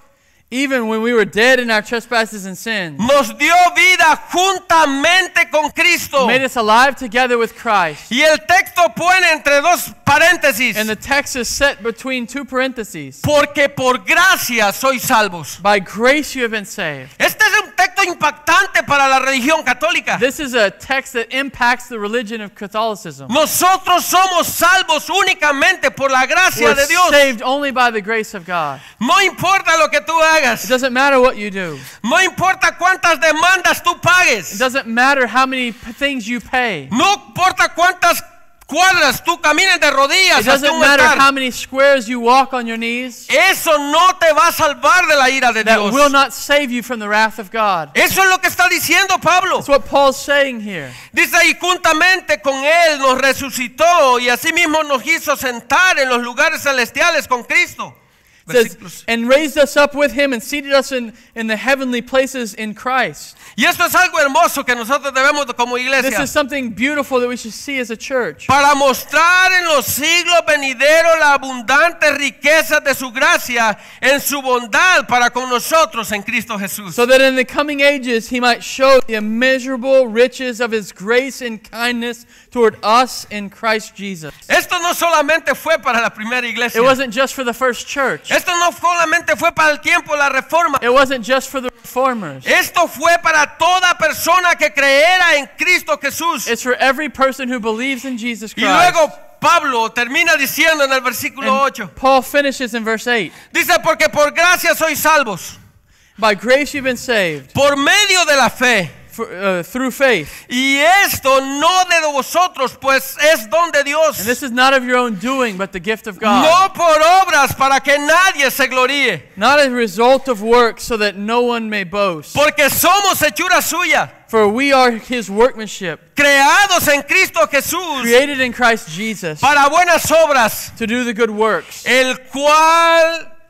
B: even when we were dead in our trespasses and sins,
A: nos dio vida juntamente con Cristo.
B: made us alive together with Christ.
A: Y el texto pone entre dos paréntesis,
B: And the text is set between two parentheses.
A: porque por gracia sois salvos.
B: By grace you have been saved.
A: Este es un texto impactante para la religión católica.
B: This is a text that impacts the religion of Catholicism.
A: Nosotros somos salvos únicamente por la gracia
B: We're
A: de Dios.
B: saved only by the grace of God.
A: No importa lo que tú
B: It
A: hagas.
B: doesn't matter what you do.
A: No importa cuántas demandas tú
B: It
A: pagues.
B: doesn't matter how many things you pay.
A: No importa cuántas cuadras tú camines de
B: It
A: rodillas hasta
B: doesn't
A: un
B: matter
A: altar.
B: how many squares you walk on your knees.
A: Eso no te va a salvar de la ira de
B: That
A: Dios.
B: will not save you from the wrath of God.
A: Eso es lo que está diciendo Pablo.
B: That's what Paul's saying here.
A: Dice, y juntamente con Él nos resucitó y asimismo nos hizo sentar en los lugares celestiales con Cristo.
B: It says,
A: Versículos.
B: and raised us up with him and seated us in the heavenly places in Christ.
A: Y esto es algo hermoso que nosotros debemos de, como
B: This
A: iglesia,
B: is something beautiful that we should see as a church.
A: para mostrar en los siglos venideros la abundante riqueza de su gracia en su bondad para con nosotros en Cristo Jesús.
B: So that in the coming ages he might show the immeasurable riches of his grace and kindness toward us in Christ Jesus.
A: Esto no solamente fue para la primera iglesia.
B: It wasn't just for the first church.
A: Esto no solamente fue para el tiempo de la reforma.
B: It wasn't just for the reformers.
A: Esto fue para toda persona que creera en Cristo Jesús.
B: It's for every person who believes in Jesus
A: Y
B: Christ.
A: luego Pablo termina diciendo en el versículo
B: And
A: 8.
B: Paul finishes in verse 8.
A: Dice, porque por gracia sois salvos,
B: By grace you've been saved
A: por medio de la fe.
B: through faith.
A: Y esto no de vosotros, pues es don de Dios.
B: And this is not of your own doing, but the gift of God.
A: No por obras para que nadie se gloríe.
B: Not as a result of works, so that no one may boast.
A: Porque somos hechura suya,
B: For we are his workmanship,
A: creados en Cristo Jesús
B: created in Christ Jesus,
A: para buenas obras,
B: to do the good works,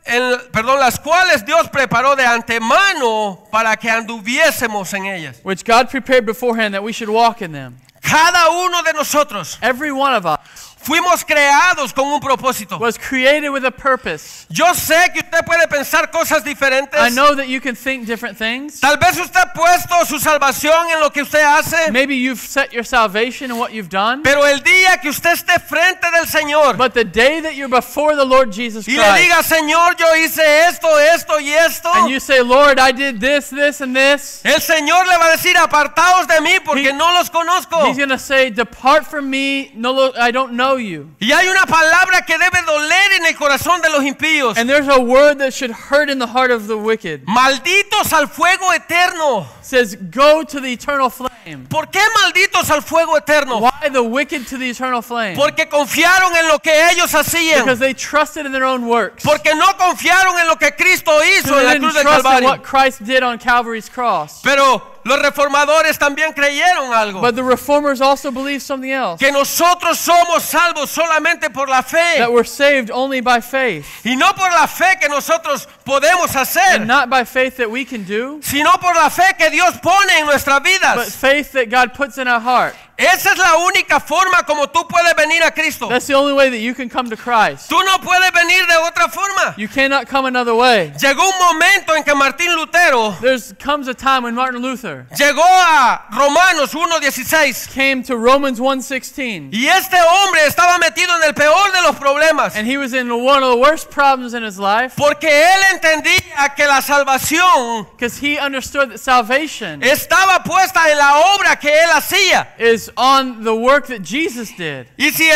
A: las cuales Dios preparó de antemano para que anduviésemos en ellas.
B: which God prepared beforehand that we should walk in them.
A: Cada uno de nosotros
B: Every one of us
A: fuimos creados con un propósito.
B: was created with a purpose.
A: Yo sé que usted puede pensar cosas diferentes.
B: I know that you can think different things.
A: Tal vez usted ha puesto su salvación en lo que usted hace,
B: Maybe you've set your salvation in what you've done.
A: pero el día que usted esté frente del Señor
B: But the day that you're before the Lord Jesus
A: y le
B: Christ,
A: diga, Señor, yo hice esto, esto y esto,
B: and you say, Lord, I did this, this, and this,
A: el Señor le va a decir, apartaos de mí porque no los conozco.
B: He's going to say, depart from me, no, I don't know you.
A: Y hay una palabra que debe doler en el corazón de los impíos.
B: And there's a word that should hurt in the heart of the wicked.
A: Malditos al fuego eterno.
B: It says, go to the eternal flame.
A: ¿Por qué malditos al fuego eterno?
B: Why the wicked to the eternal flame?
A: Porque confiaron en lo que ellos hacían.
B: Because they trusted in their own works.
A: Porque no confiaron en lo que Cristo hizo
B: So
A: en
B: they
A: la
B: didn't
A: cruz del
B: trust in
A: Calvario.
B: what Christ did on Calvary's cross.
A: Pero los reformadores también creyeron algo.
B: But the reformers also believed something else.
A: Que nosotros somos salvos solamente por la fe.
B: That we're saved only by faith.
A: Y no por la fe que nosotros podemos hacer,
B: And not by faith that we can do,
A: sino por la fe que Dios pone en nuestras
B: but
A: vidas.
B: faith that God puts in our heart.
A: Esa es la única forma como tú puedes venir a Cristo.
B: That's the only way that you can come to Christ.
A: Tú no puedes venir de otra forma.
B: You cannot come another way.
A: Llegó un momento en que Martín Lutero
B: Comes a time when Martin Luther
A: llegó a Romanos 1:16
B: came to Romans 1:16,
A: y este hombre estaba metido en el peor de los problemas
B: and he was in one of the worst problems in his life
A: porque él entendía que la salvación
B: because he understood that salvation
A: estaba puesta en la obra que él hacía.
B: is on the work that Jesus did.
A: Y si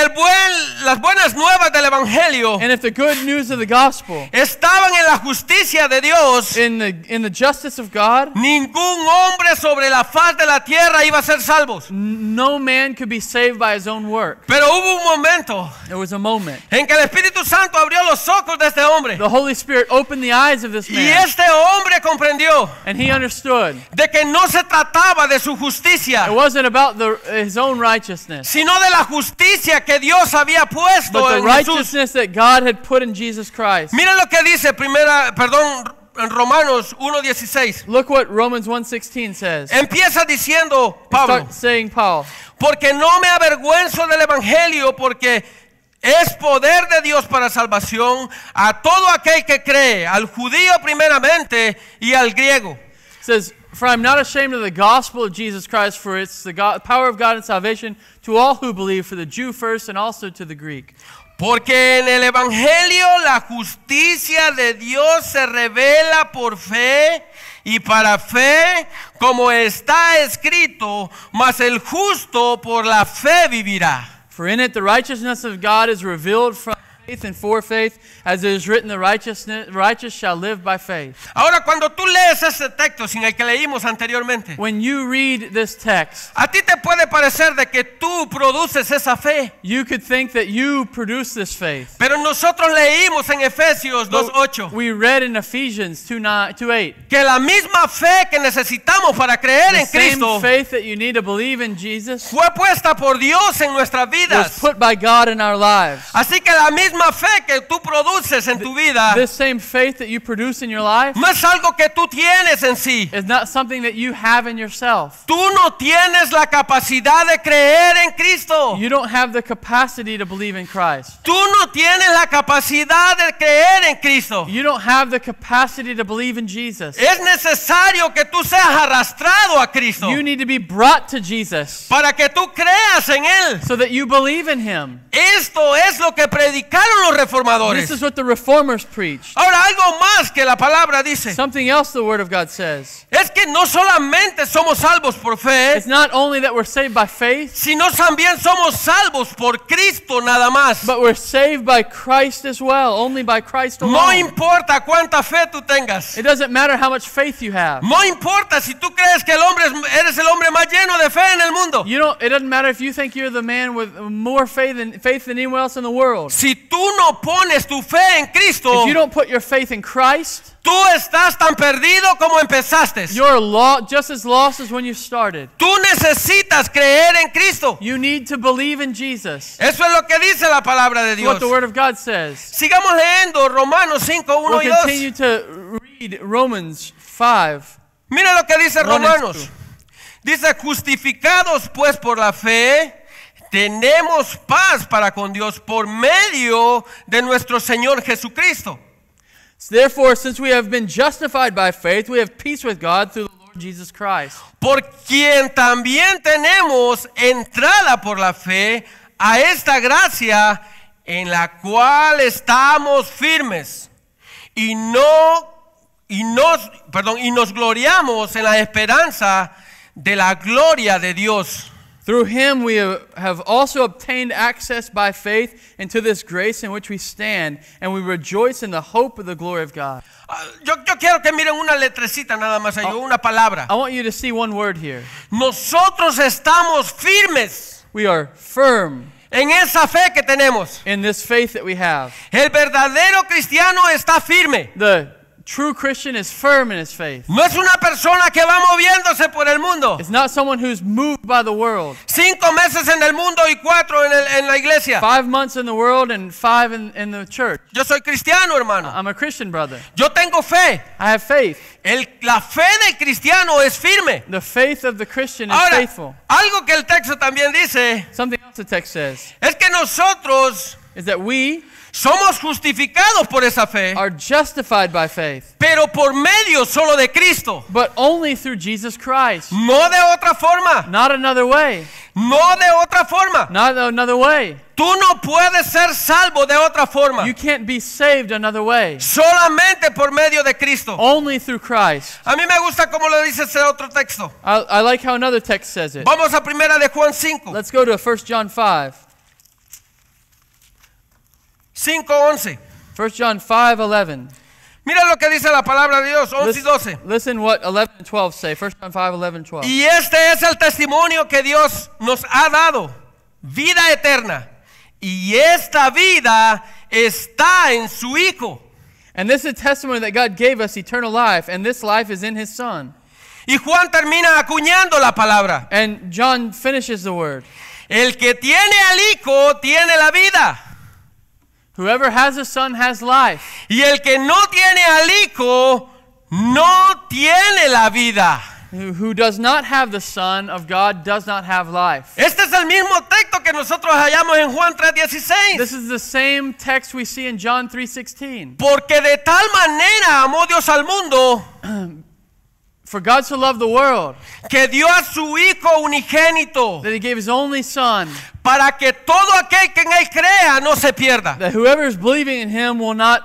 A: las buenas nuevas del Evangelio
B: And if the good news of the gospel
A: estaban en la justicia de Dios,
B: in the justice of God,
A: ningún hombre sobre la faz de la tierra iba a ser salvos.
B: no man could be saved by his own work.
A: Pero hubo un momento
B: There was a moment.
A: en que el Espíritu Santo abrió los ojos de este hombre
B: The Holy Spirit opened the eyes of this
A: y
B: man,
A: este hombre comprendió
B: and he understood
A: de que no se trataba de su justicia,
B: it wasn't about his own righteousness,
A: sino de la justicia que Dios había puesto
B: but the
A: en Jesús.
B: righteousness that God had put in Jesus Christ.
A: Mira lo que dice en Romanos 1:16.
B: Look what Romans 1:16 says.
A: Empieza diciendo Pablo,
B: Start saying Paul,
A: porque no me avergüenzo del Evangelio, porque Es poder de Dios para salvación a todo aquel que cree, al judío primeramente y al griego.
B: It says, "For I am not ashamed of the gospel of Jesus Christ, for it's the power of God and salvation to all who believe, for the Jew first and also to the Greek."
A: Porque en el Evangelio la justicia de Dios se revela por fe y para fe, como está escrito, mas el justo por la fe vivirá.
B: For in it the righteousness of God is revealed from faith and for faith, as it is written, the righteous shall live by faith.
A: Ahora, cuando tú lees ese texto sin el que leímos anteriormente,
B: When you read this text,
A: a ti te puede parecer de que tú produces esa fe.
B: you could think that you produce this faith.
A: Pero nosotros leímos en Efesios
B: But
A: 2:8
B: we read in Ephesians 2:8.
A: que la misma fe que necesitamos para creer
B: The
A: en
B: same
A: Cristo
B: faith that you need to believe in Jesus
A: fue puesta por Dios en nuestras
B: was
A: vidas.
B: put by God in our lives.
A: Así que la misma fe que tú produces en tu vida
B: This same faith that you produce in your life
A: no es algo que tú tienes en sí.
B: is not something that you have in yourself.
A: Tú no tienes la capacidad de creer en Cristo.
B: You don't have the capacity to believe in Christ.
A: Tú no tienes la capacidad de creer en Cristo.
B: You don't have the capacity to believe in Jesus.
A: Es necesario que tú seas arrastrado a Cristo
B: You need to be brought to Jesus
A: para que tú creas en Él.
B: so that you believe in Him.
A: Esto es lo que predicaron los reformadores.
B: This is what the reformers preached.
A: Ahora, algo más que la palabra dice
B: Something else the Word of God says.
A: es que no solamente somos salvos por fe,
B: It's not only that we're saved by faith,
A: sino también somos salvos por Cristo nada más.
B: but we're saved by Christ as well, only by Christ
A: No
B: alone.
A: importa cuánta fe tú tengas.
B: It doesn't matter how much faith you have.
A: No importa si tú crees que eres el hombre más lleno de fe en el mundo.
B: It doesn't matter if you think you're the man with more faith than anyone else in the world.
A: Si tú no pones tu fe en Cristo,
B: If you don't put your faith in Christ,
A: tú estás tan perdido como empezaste.
B: you're just as lost as when you started.
A: Tú necesitas creer en Cristo.
B: You need to believe in Jesus.
A: Eso es lo que dice la palabra de
B: That's what
A: Dios.
B: the Word of God says.
A: Sigamos leyendo Romanos 5, 1
B: We'll
A: y 2.
B: continue to read Romans 5.
A: Mira lo que dice
B: Romans
A: Romanos. Dice, justificados pues por la fe, tenemos paz para con Dios por medio de nuestro Señor Jesucristo.
B: Therefore, since we have been justified by faith, we have peace with God through the Lord Jesus Christ.
A: Por quien también tenemos entrada por la fe a esta gracia en la cual estamos firmes y nos gloriamos en la esperanza de la gloria de Dios.
B: Through him we have also obtained access by faith into this grace in which we stand, and we rejoice in the hope of the glory of God.
A: Yo quiero que miren una letrecita nada más, una palabra.
B: I want you to see one word here.
A: Nosotros estamos firmes
B: We are firm
A: en esa fe que tenemos.
B: in this faith that we have.
A: El verdadero cristiano está firme.
B: The true Christian is firm in his faith.
A: No es una persona que va moviéndose por el mundo.
B: It's not someone who's moved by the world.
A: 5 meses en el mundo y 4 en la iglesia.
B: 5 months in the world and 5 in the church.
A: Yo soy cristiano, hermano.
B: I'm a Christian brother.
A: Yo tengo fe.
B: I have faith.
A: La fe del cristiano es firme.
B: The faith of the Christian is
A: Ahora,
B: faithful.
A: algo que el texto también dice
B: Something else the text says
A: es que nosotros
B: is that we
A: somos justificados por esa fe,
B: are justified by faith,
A: pero por medio solo de Cristo.
B: but only through Jesus Christ.
A: No de otra forma.
B: Not another way.
A: No de otra forma.
B: Not another way.
A: Tú no puedes ser salvo de otra forma.
B: You can't be saved another way.
A: Solamente por medio de Cristo.
B: Only through Christ.
A: A mí me gusta como lo dice ese otro texto.
B: I like how another text says it.
A: Vamos a primera de Juan 5.
B: Let's go to 1 John 5.
A: 5:11.
B: 1 John 5:11.
A: Mira lo que dice la palabra de Dios, 11 y 12.
B: Listen what 11 and 12 say. 1 John 5:11, 12.
A: Y este es el testimonio que Dios nos ha dado, vida eterna. Y esta vida está en su Hijo.
B: And this is the testimony that God gave us, eternal life, and this life is in His Son.
A: Y Juan termina acuñando la palabra.
B: And John finishes the word.
A: El que tiene al Hijo tiene la vida.
B: Whoever has a Son has life.
A: Y el que no tiene al Hijo no tiene la vida.
B: Who does not have the Son of God does not have life.
A: Este es el mismo texto que que nosotros hallamos en Juan 3:16.
B: This is the same text we see in John 3:16.
A: Porque de tal manera amó Dios al mundo
B: For God so loved the world
A: que dio a su Hijo unigénito
B: that he gave his only Son,
A: para que todo aquel que en él crea no se pierda.
B: that whoever is believing in him will not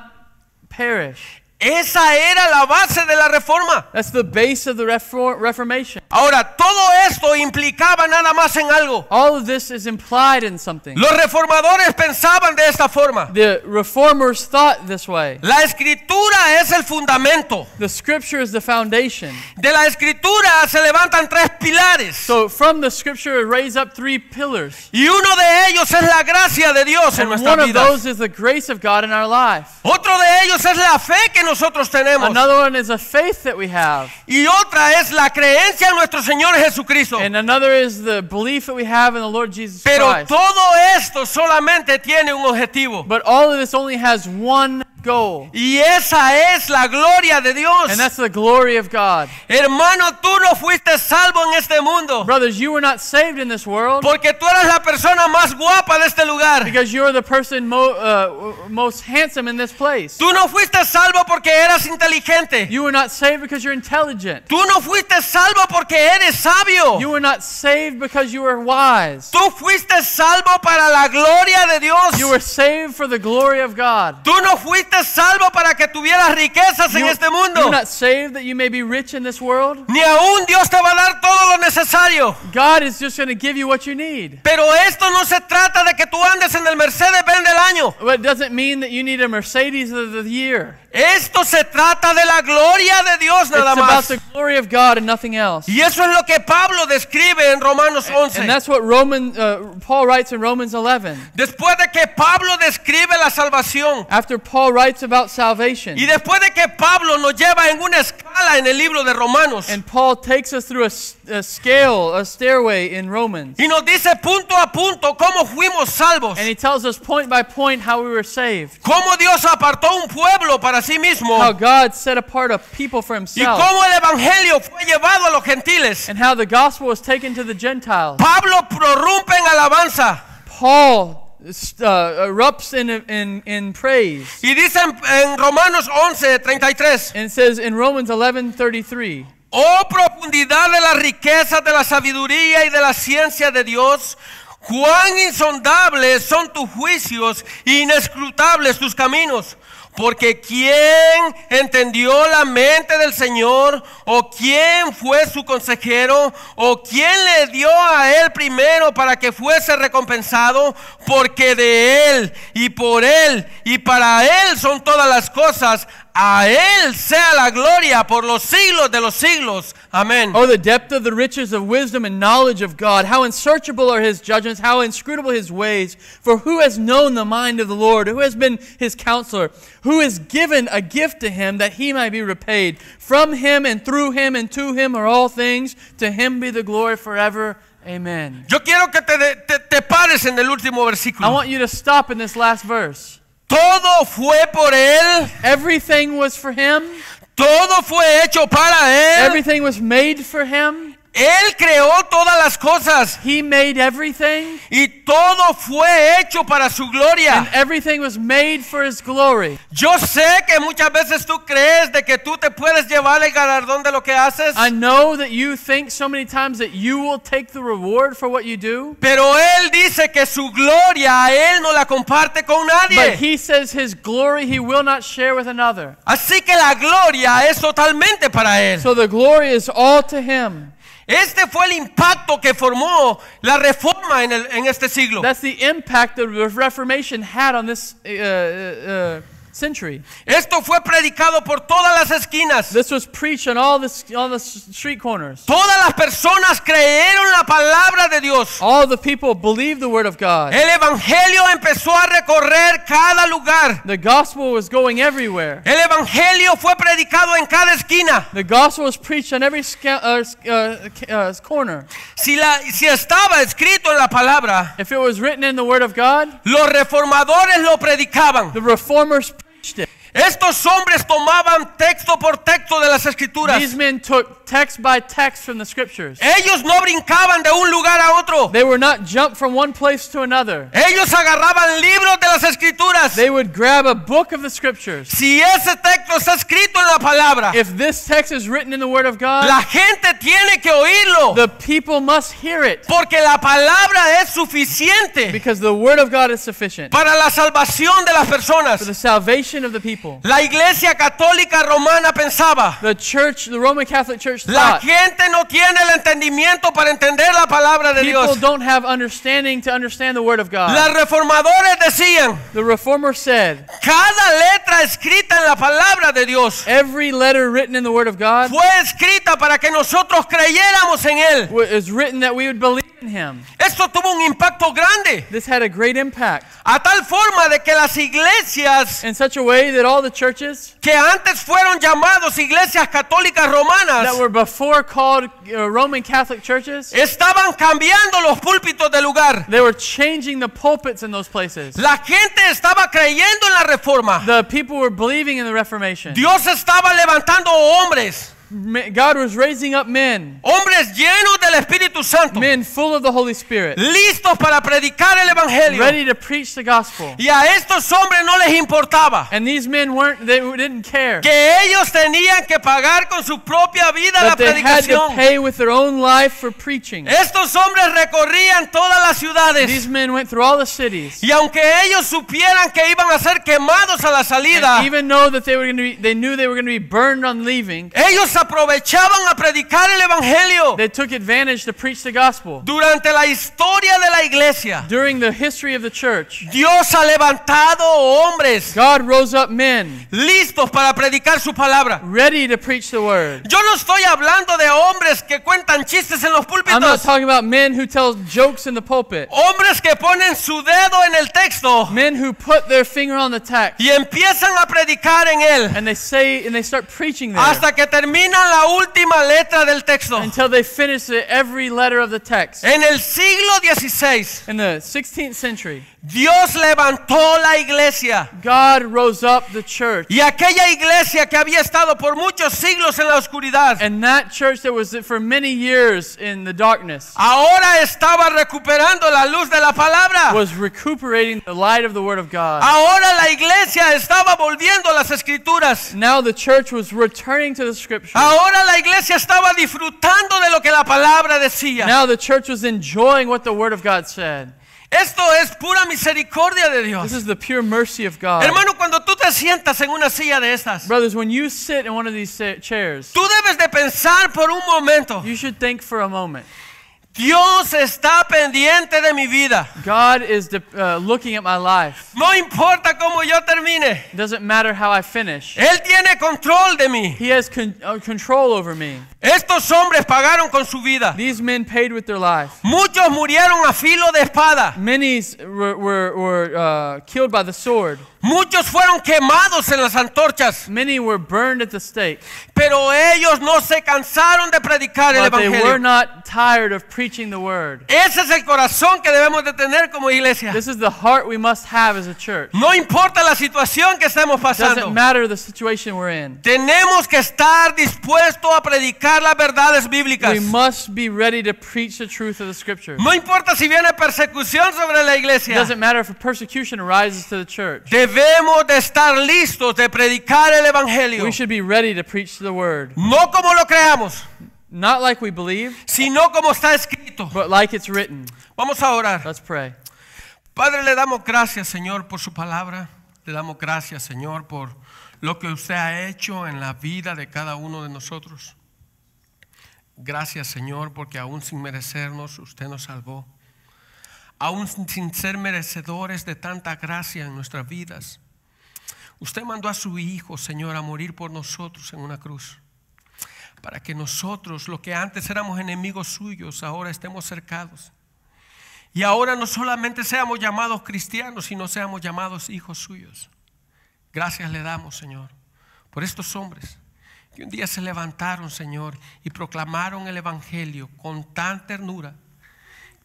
B: perish.
A: Esa era la base de la reforma.
B: That's the base of the Reformation.
A: Ahora, todo esto implicaba nada más en algo.
B: All of this is implied in something.
A: Los reformadores pensaban de esta forma.
B: The reformers thought this way.
A: La escritura es el fundamento.
B: The scripture is the foundation.
A: De la escritura se levantan tres pilares.
B: So from the scripture it raise up three pillars.
A: Y uno de ellos es la gracia de Dios en
B: And
A: nuestras
B: one of
A: vidas.
B: those is the grace of God in our life.
A: Otro de ellos es la fe que nosotros tenemos.
B: Another one is a faith that we have.
A: Y otra es la creencia en nuestro Señor Jesucristo.
B: And another is the belief that we have in the Lord Jesus
A: Pero
B: Christ.
A: todo esto solamente tiene un objetivo.
B: But all of this only has one goal.
A: Y esa es la gloria de Dios.
B: And that's the glory of God.
A: Hermano, tú no fuiste salvo en este mundo.
B: Brothers, you were not saved in this world
A: Porque tú eres la persona más guapa de este lugar.
B: because you're the person most handsome in this place.
A: Tú no fuiste salvo porque eras inteligente.
B: You were not saved because you're intelligent.
A: Tú no fuiste salvo porque eres sabio.
B: You were not saved because you were wise.
A: Tú fuiste salvo para la gloria de Dios.
B: You were saved for the glory of God.
A: Tú no fuiste salvo para que tuvieras riquezas en este
B: You
A: mundo.
B: were not saved that you may be rich in this world.
A: Ni aún Dios te va a dar todo lo necesario.
B: God is just going to give you what you need.
A: Pero esto no se trata de que tú andes en el Mercedes-Benz del año.
B: But it doesn't mean that you need a Mercedes of the year.
A: Esto se trata de la gloria de Dios
B: It's
A: nada
B: about
A: más.
B: the glory of God and nothing else.
A: Y eso es lo que Pablo describe en Romanos
B: And
A: 11.
B: that's what Paul writes in Romans 11.
A: Después de que Pablo describe la salvación
B: After Paul writes about salvation,
A: y después de que Pablo nos lleva en una escala en el libro de Romanos
B: and Paul takes us through a scale, a stairway in Romans,
A: y nos dice punto a punto cómo fuimos salvos,
B: and he tells us point by point how we were saved,
A: cómo Dios apartó un pueblo para sí mismo
B: how God set apart a people for
A: y
B: himself,
A: cómo el evangelio fue llevado a los gentiles.
B: and how the gospel was taken to the Gentiles.
A: Pablo prorrumpe en alabanza
B: Paul erupts in praise.
A: y dice en Romanos 11:33.
B: And it says in Romans 11:33,
A: Oh profundidad de las riquezas de la sabiduría y de la ciencia de Dios, cuán insondables son tus juicios, inescrutables tus caminos. Porque ¿quién entendió la mente del Señor? ¿O quién fue su consejero? ¿O quién le dio a él primero para que fuese recompensado? Porque de él y por él y para él son todas las cosas. A él sea la gloria por los siglos de los siglos. Amén.
B: oh, the depth of the riches of wisdom and knowledge of God. How unsearchable are his judgments, how inscrutable his ways. For who has known the mind of the Lord? Who has been his counselor? Who has given a gift to him that he might be repaid? From him and through him and to him are all things. To him be the glory forever. Amen.
A: Yo quiero que te pares en el último
B: I
A: versículo.
B: want you to stop in this last verse.
A: Todo fue por él.
B: Everything was for him.
A: Todo fue hecho para él.
B: Everything was made for him.
A: Él creó todas las cosas
B: He made everything.
A: y todo fue hecho para su
B: And
A: gloria.
B: everything was made for his glory.
A: Yo sé que muchas veces tú crees de que tú te puedes llevar el galardón de lo que haces,
B: I know that you think so many times that you will take the reward for what you do.
A: pero él dice que su gloria a él no la comparte con
B: But
A: nadie.
B: he says his glory he will not share with another.
A: Así que la gloria es totalmente para él.
B: So the glory is all to him.
A: Este fue el impacto que formó la reforma en este siglo.
B: That's the impact that the Reformation had on this century.
A: Esto fue predicado por todas las esquinas.
B: This was preached on all the street corners.
A: Todas las personas creyeron la palabra de Dios.
B: All the people believed the word of God.
A: El evangelio empezó a recorrer cada lugar.
B: The gospel was going everywhere.
A: El evangelio fue predicado en cada esquina.
B: The gospel was preached on every corner.
A: Si estaba escrito en la palabra,
B: If it was written in the word of God,
A: los reformadores lo predicaban.
B: the reformers preached it.
A: Estos hombres tomaban texto por texto de las escrituras.
B: These men took text by text from the scriptures.
A: Ellos no brincaban de un lugar a otro.
B: They were not jumped from one place to another.
A: Ellos agarraban libros de las escrituras.
B: They would grab a book of the scriptures.
A: Si ese texto está escrito en la palabra,
B: If this text is written in the Word of God,
A: la gente tiene que oírlo,
B: the people must hear it,
A: porque la palabra es suficiente
B: because the Word of God is sufficient
A: para la salvación de las personas.
B: for the salvation of the people.
A: La Iglesia Católica Romana pensaba,
B: The church, the Roman Catholic Church
A: la
B: thought,
A: gente no tiene el entendimiento para entender la palabra de
B: people
A: Dios.
B: don't have understanding to understand the Word of God.
A: Los reformadores decían,
B: The Reformer said,
A: cada letra escrita en la palabra de Dios
B: every letter written in the Word of God
A: fue escrita para que nosotros creyéramos en Él.
B: is written that we would believe in Him.
A: Esto tuvo un impacto grande,
B: This had a great impact
A: a tal forma de que las iglesias
B: in such a way that all the churches
A: que antes fueron llamados iglesias católicas romanas
B: that were before called Roman Catholic churches,
A: estaban cambiando los púlpitos de lugar.
B: they were changing the pulpits in those places.
A: La gente estaba creyendo en la reforma.
B: The people were believing in the Reformation.
A: Dios estaba levantando hombres,
B: God was raising up men,
A: hombres llenos del Espíritu Santo,
B: men full of the Holy Spirit,
A: listos para predicar el evangelio.
B: ready to preach the gospel.
A: Y a estos hombres no les importaba
B: And these men they didn't care
A: que ellos tenían que pagar con su propia vida la
B: that they had to
A: predicación.
B: pay with their own life for preaching.
A: Estos hombres recorrían todas las ciudades.
B: These men went through all the cities.
A: Y aunque ellos supieran que iban a ser quemados a la salida,
B: And even though that they knew they were going to be burned on leaving,
A: ellos aprovechaban a predicar el evangelio.
B: they took advantage to preach the gospel.
A: Durante la historia de la iglesia,
B: During the history of the church,
A: Dios ha levantado hombres
B: God rose up men
A: listos para predicar su palabra.
B: ready to preach the word.
A: Yo no estoy hablando de hombres que cuentan chistes en los
B: I'm not
A: púlpitos,
B: talking about men who tell jokes in the pulpit.
A: hombres que ponen su dedo en el texto
B: Men who put their finger on the text
A: y empiezan a predicar en él
B: and they start preaching there
A: hasta que terminan la última letra del texto.
B: until they finish every letter of the text.
A: En el siglo XVI,
B: In the 16th century,
A: Dios levantó la iglesia.
B: God rose up the church.
A: Y aquella iglesia que había estado por muchos siglos en la oscuridad,
B: And that church that was for many years in the darkness
A: ahora estaba recuperando la luz de la palabra.
B: was recuperating the light of the Word of God.
A: Ahora la iglesia estaba volviendo a las escrituras.
B: Now the church was returning to the scriptures.
A: Ahora la iglesia estaba disfrutando de lo que la palabra decía.
B: Now the church was enjoying what the Word of God said.
A: Esto es pura misericordia de Dios.
B: This is the pure mercy of God.
A: Hermano, cuando tú te sientas en una silla de estas,
B: Brothers, when you sit in one of these chairs,
A: tú debes de pensar por un momento,
B: you should think for a moment.
A: Dios está pendiente de mi vida.
B: God is looking at my life.
A: No importa cómo yo termine.
B: It doesn't matter how I finish.
A: Él tiene control de mí.
B: He has control over me.
A: Estos hombres pagaron con su vida.
B: These men paid with their life.
A: Muchos murieron a filo de espada.
B: Many were killed by the sword.
A: Muchos fueron quemados en las antorchas.
B: Many were burned at the stake.
A: Pero ellos no se cansaron de predicar el
B: But they were
A: evangelio.
B: not tired of preaching the word.
A: Ese es el corazón que debemos de tener como iglesia.
B: This is the heart we must have as a church.
A: No importa la situación que estemos pasando.
B: Doesn't matter the situation we're in.
A: Tenemos que estar dispuestos a predicar las verdades bíblicas.
B: We must be ready to preach the truth of the scripture.
A: No importa si viene persecución sobre la
B: It
A: iglesia.
B: doesn't matter if a persecution arises to the church.
A: Debemos de estar listos de predicar el evangelio.
B: We should be ready to preach the word.
A: No como lo creamos,
B: Not like we believe,
A: sino como está escrito.
B: but like it's written.
A: Vamos a orar.
B: Let's pray.
A: Padre, le damos gracias, Señor, por su palabra. Le damos gracias, Señor, por lo que usted ha hecho en la vida de cada uno de nosotros. Gracias, Señor, porque aún sin merecernos, usted nos salvó. Aún sin ser merecedores de tanta gracia en nuestras vidas, usted mandó a su Hijo, Señor, a morir por nosotros en una cruz, para que nosotros, los que antes éramos enemigos suyos, ahora estemos cercados. Y ahora no solamente seamos llamados cristianos, sino seamos llamados hijos suyos. Gracias le damos, Señor, por estos hombres que un día se levantaron, Señor, y proclamaron el evangelio con tan ternura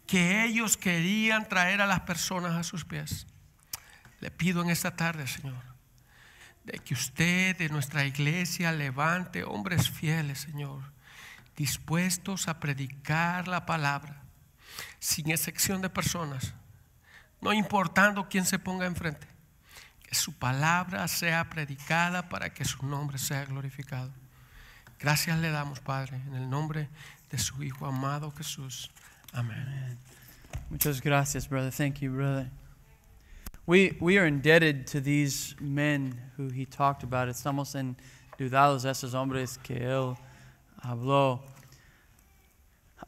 A: que ellos querían traer a las personas a sus pies. Le pido en esta tarde, Señor, de que usted de nuestra iglesia levante hombres fieles, Señor, dispuestos a predicar la palabra, sin excepción de personas, no importando quién se ponga enfrente, que su palabra sea predicada para que su nombre sea glorificado. Gracias le damos, Padre, en el nombre de su Hijo amado Jesús. Amén.
B: Muchas gracias, brother. Thank you, brother. We are indebted to these men who he talked about. Estamos endeudados a esos hombres que él habló.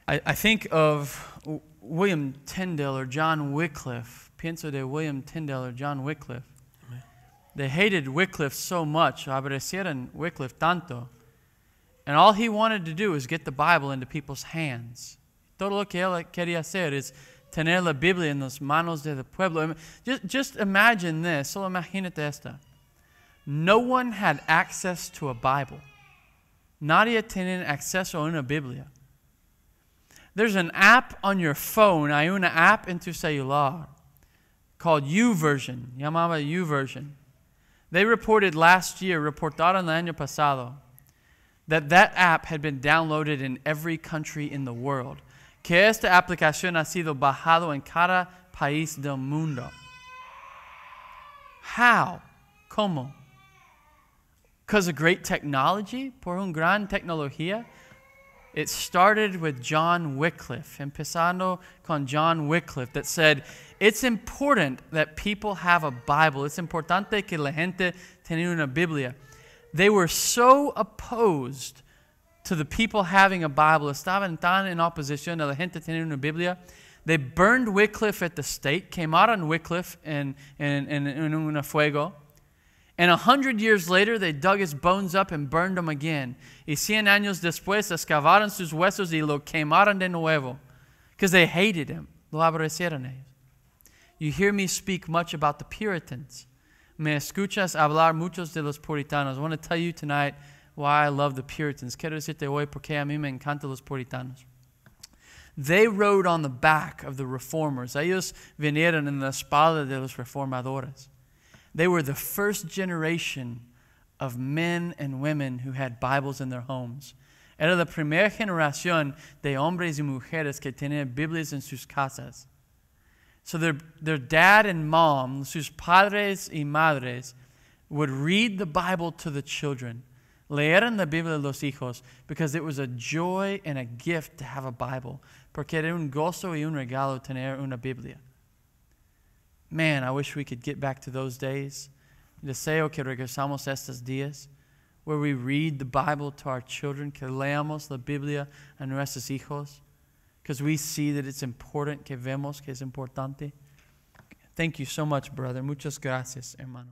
B: I think of William Tyndale or John Wycliffe. Pienso de William Tyndale or John Wycliffe.
A: Amen.
B: They hated Wycliffe so much, aborrecieron Wycliffe tanto. And all he wanted to do was get the Bible into people's hands. Todo lo que él quería hacer es tener la Biblia en las manos del pueblo. Just imagine this. Solo imagínate esta. No one had access to a Bible. Nadie tenía acceso a una Biblia. There's an app on your phone. Hay una app en tu celular called YouVersion. Llamaba YouVersion. They reported last year, reportaron el año pasado, that app had been downloaded in every country in the world. Que esta aplicación ha sido bajado en cada país del mundo. How? ¿Cómo? Because of great technology? Por una gran tecnología? It started with John Wycliffe, empezando con John Wycliffe, that said, it's important that people have a Bible. It's importante que la gente tenga una Biblia. They were so opposed to the people having a Bible. Estaban tan en oposición a la gente tener una Biblia. They burned Wycliffe at the stake, quemaron Wycliffe en un fuego. And 100 years later, they dug his bones up and burned them again. Y 100 años después, excavaron sus huesos y lo quemaron de nuevo. Because they hated him. Lo aborrecieron ellos. You hear me speak much about the Puritans. Me escuchas hablar muchos de los puritanos. I want to tell you tonight why I love the Puritans. Quiero decirte hoy porque a mí me encantan los puritanos. They rode on the back of the reformers. Ellos vinieron en la espalda de los reformadores. They were the first generation of men and women who had Bibles in their homes. Era la primera generación de hombres y mujeres que tenían Biblias en sus casas. So their dad and mom, sus padres y madres, would read the Bible to the children. Leeran la Biblia a los hijos because it was a joy and a gift to have a Bible. Porque era un gozo y un regalo tener una Biblia. Man, I wish we could get back to those days. Deseo que regresamos a estos días where we read the Bible to our children, que leamos la Biblia a nuestros hijos, because we see that it's important, que vemos que es importante. Thank you so much, brother. Muchas gracias, hermano.